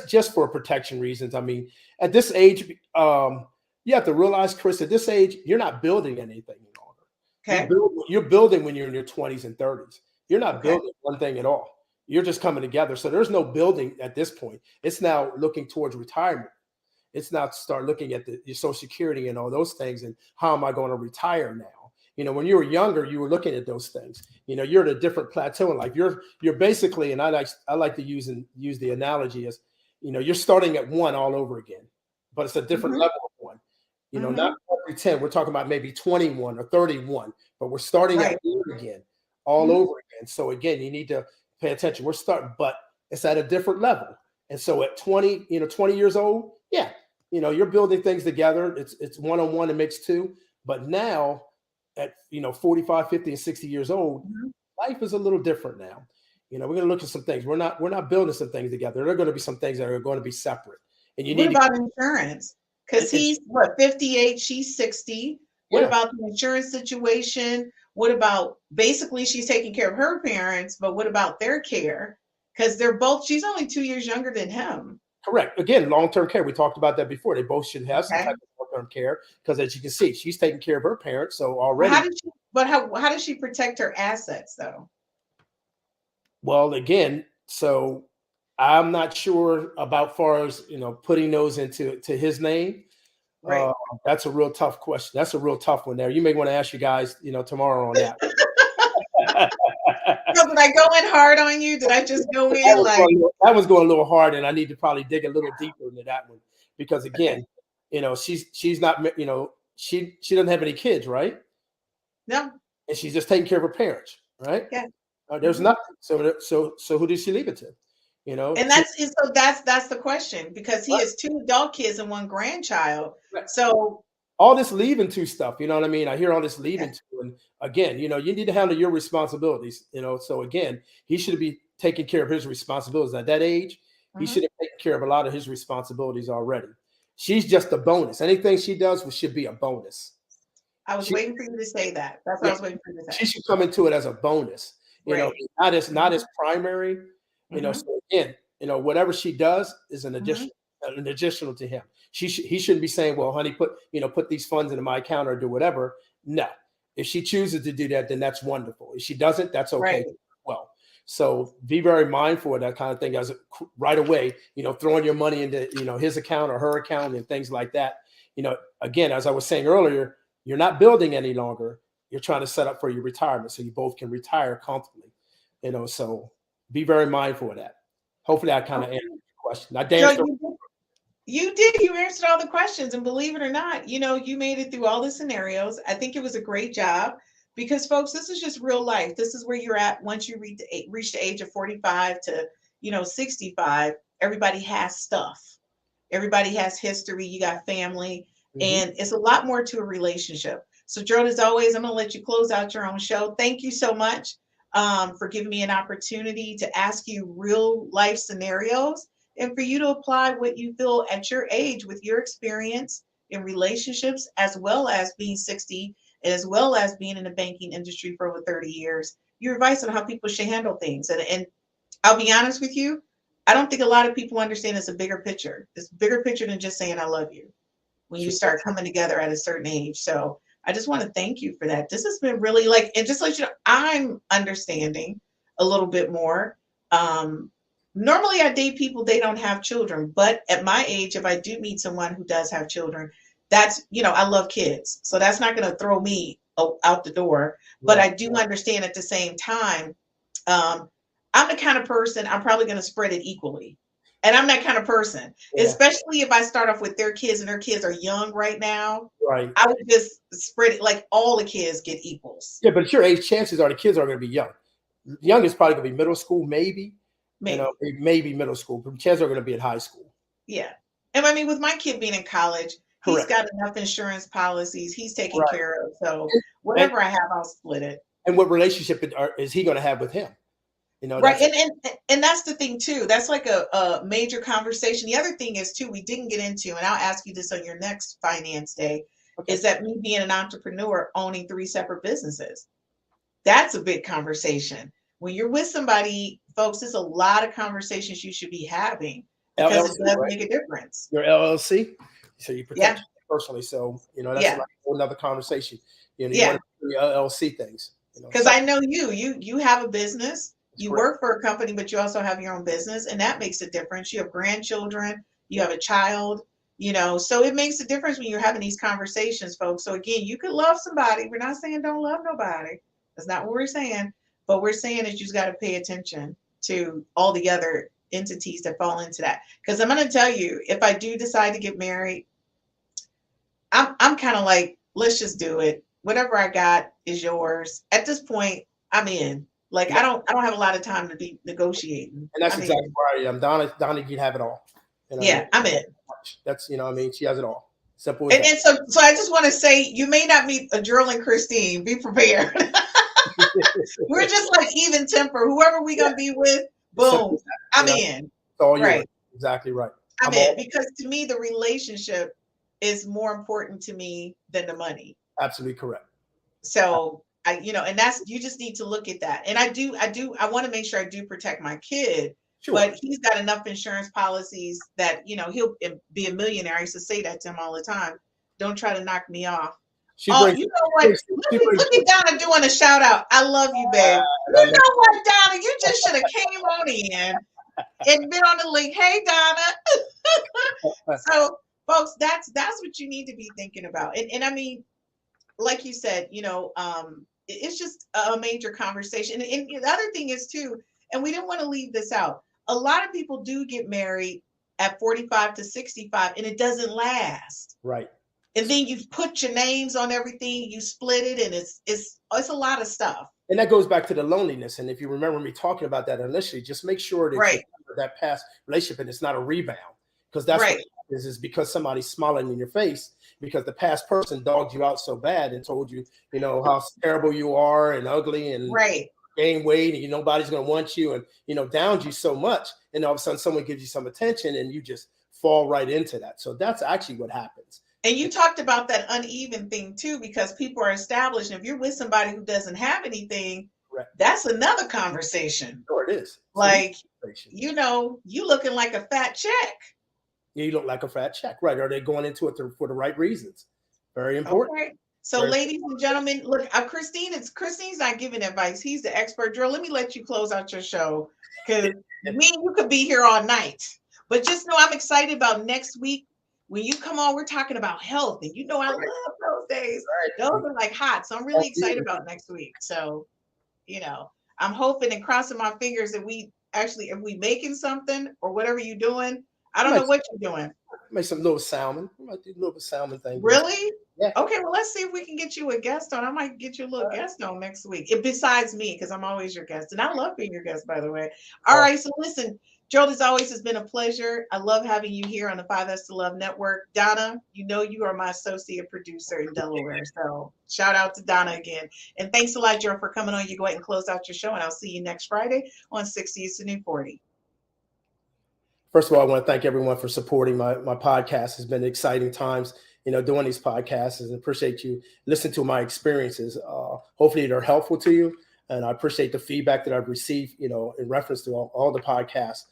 Just for protection reasons. I mean, at this age, you have to realize, Chris, at this age, you're not building anything any longer. Okay. You're building when you're in your 20s and 30s. You're not building one thing at all. You're just coming together. So there's no building at this point. It's now looking towards retirement. It's not start looking at your Social Security and all those things and how am I going to retire now? When you were younger, you were looking at those things. You're at a different plateau in life. You're basically, and I like to use the analogy as, you're starting at one all over again, but it's a different level of one. Not every 10. We're talking about maybe 21 or 31, but we're starting at one again, all over again. So again, you need to pay attention. We're starting, but it's at a different level. And so at 20, 20 years old, you're building things together. It's one-on-one, it makes two. But now at 45, 50, and 60 years old, life is a little different now. We're going to look at some things. We're not building some things together. There are going to be some things that are going to be separate. And you what need about insurance? Because he's 58, she's 60. What about the insurance situation? What about basically she's taking care of her parents, but what about their care? Because she's only 2 years younger than him. Correct. Again, long-term care. We talked about that before. They both should have some type of long-term care because, as you can see, she's taking care of her parents. So already. How does she protect her assets, though? Well, again, so I'm not sure about far as putting those into his name. Right. That's a real tough question. That's a real tough one there. You may want to ask you guys, tomorrow on that. So did I go in hard on you? Did I just go in that was going a little hard, and I need to probably dig a little deeper into that one because again, she's not, she doesn't have any kids, right? No. And she's just taking care of her parents, right? Yeah. There's nothing. So who does she leave it to? And that's the question because he has 2 adult kids and 1 grandchild. Right. So all this leaving to stuff, you know what I mean? I hear all this leaving to, and again, you need to handle your responsibilities, So again, he should be taking care of his responsibilities at that age. He should have taken care of a lot of his responsibilities already. She's just a bonus. Anything she does should be a bonus. I was waiting for you to say that. That's what I was waiting for you to say. She should come into it as a bonus, not as primary, So again, whatever she does is an additional to him. He shouldn't be saying, well, honey, put these funds into my account or do whatever. No, if she chooses to do that, then that's wonderful. If she doesn't, that's okay. Right. Well, so be very mindful of that kind of thing as right away, throwing your money into, his account or her account and things like that. Again, as I was saying earlier, you're not building any longer. You're trying to set up for your retirement so you both can retire comfortably, so be very mindful of that. Hopefully I kind of answered your question. You did. You answered all the questions. And believe it or not, you made it through all the scenarios. I think it was a great job because, folks, this is just real life. This is where you're at once you reach the age of 45 to, 65. Everybody has stuff. Everybody has history. You got family. And it's a lot more to a relationship. So, Gerald, as always, I'm going to let you close out your own show. Thank you so much for giving me an opportunity to ask you real life scenarios and for you to apply what you feel at your age with your experience in relationships, as well as being 60, as well as being in the banking industry for over 30 years, your advice on how people should handle things. And I'll be honest with you, I don't think a lot of people understand it's a bigger picture. It's a bigger picture than just saying I love you when you start coming together at a certain age. So I just want to thank you for that. This has been really and just let you know, I'm understanding a little bit more. Normally I date people, they don't have children, but at my age, if I do meet someone who does have children, that's, I love kids. So that's not going to throw me out the door, but I do understand at the same time, I'm the kind of person, I'm probably going to spread it equally. And I'm that kind of person, Yeah. especially if I start off with their kids and their kids are young right now. Right. I would just spread it like all the kids get equals. Yeah, but at your age, chances are the kids are going to be young. Young is probably going to be middle school, maybe. Maybe middle school, but chances are going to be in high school. Yeah. And I mean, with my kid being in college, Correct. he's got enough insurance policies he's taken Right. care of. So whatever I have, I'll split it. And what relationship is he going to have with him? Right. And that's the thing too. That's like a major conversation. The other thing is too, we didn't get into, and I'll ask you this on your next finance day, is that me being an entrepreneur owning 3 separate businesses. That's a big conversation. When you're with somebody, folks, there's a lot of conversations you should be having because LLC, it does right? make a difference. Your LLC, so you protect personally. So that's like another conversation. You want to do your LLC things. Because I know you have a business. You work for a company, but you also have your own business, and that makes a difference. You have grandchildren, you have a child, so it makes a difference when you're having these conversations, folks. So again, you could love somebody. We're not saying don't love nobody. That's not what we're saying. But we're saying that you just got to pay attention to all the other entities that fall into that. Because I'm going to tell you, if I do decide to get married, I'm kind of like, let's just do it. Whatever I got is yours. At this point, I'm in. Like I don't have a lot of time to be negotiating. And that's exactly where I am. Donna, you have it all. I'm in. That's she has it all. Simple. And so I just want to say, you may not meet a Gerald and Christine. Be prepared. We're just like even temper. Whoever we gonna be with, boom, I'm in. All right. Exactly right. I'm in because to me the relationship is more important to me than the money. Absolutely correct. So and that's, you just need to look at that. And I want to make sure I do protect my kid, but he's got enough insurance policies that, he'll be a millionaire. I used to say that to him all the time. Don't try to knock me off. You know what? Look at Donna doing a shout out. I love you, babe. You know what, Donna? You just should have came on in and been on the link. Hey, Donna. So, folks, that's what you need to be thinking about. And I mean, like you said, it's just a major conversation. And the other thing is too, and we didn't want to leave this out. A lot of people do get married at 45 to 65 and it doesn't last. Right. And then you put your names on everything, you split it, and it's a lot of stuff. And that goes back to the loneliness. And if you remember me talking about that initially, just make sure that you remember that past relationship and it's not a rebound. Because that's what it is because somebody's smiling in your face because the past person dogged you out so bad and told you, how terrible you are and ugly and gain weight and nobody's going to want you and, downed you so much. And all of a sudden someone gives you some attention and you just fall right into that. So that's actually what happens. And you talked about that uneven thing too, because people are established. And if you're with somebody who doesn't have anything, that's another conversation. Sure it is. Like, you looking like a fat check. Yeah, you look like a fat check, right? Are they going into it for the right reasons? Very important. Okay. So, ladies and gentlemen, look, Christine's not giving advice. He's the expert. Drew, let me let you close out your show because you could be here all night. But just know I'm excited about next week. When you come on, we're talking about health, and I love those days. Those are like hot. So I'm really excited about next week. So, I'm hoping and crossing my fingers that if we making something or whatever you're doing, I don't know what you're doing. Make some little salmon. I might do a little salmon thing. Really? Yeah. Okay, well, let's see if we can get you a guest on. I might get you a little guest on next week. Besides me, because I'm always your guest. And I love being your guest, by the way. All right, so listen, Gerald, as always, has been a pleasure. I love having you here on the 5S to Love Network. Donna, you are my associate producer in Delaware. So shout out to Donna again. And thanks a lot, Gerald, for coming on. You go ahead and close out your show, and I'll see you next Friday on 60 is the New 40. First of all, I want to thank everyone for supporting my podcast. It's been exciting times, doing these podcasts, and appreciate you listening to my experiences. Hopefully they're helpful to you. And I appreciate the feedback that I've received, in reference to all the podcasts.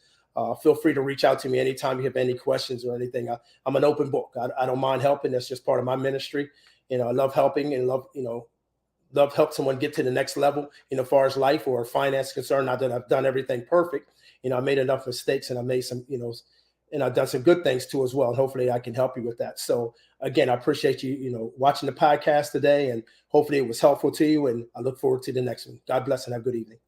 Feel free to reach out to me anytime you have any questions or anything. I'm an open book. I don't mind helping. That's just part of my ministry. I love helping and love help someone get to the next level, as far as life or finance is concerned. Not that I've done everything perfect. I made enough mistakes and I made some, and I've done some good things too as well. And hopefully I can help you with that. So again, I appreciate you, watching the podcast today, and hopefully it was helpful to you. And I look forward to the next one. God bless and have a good evening.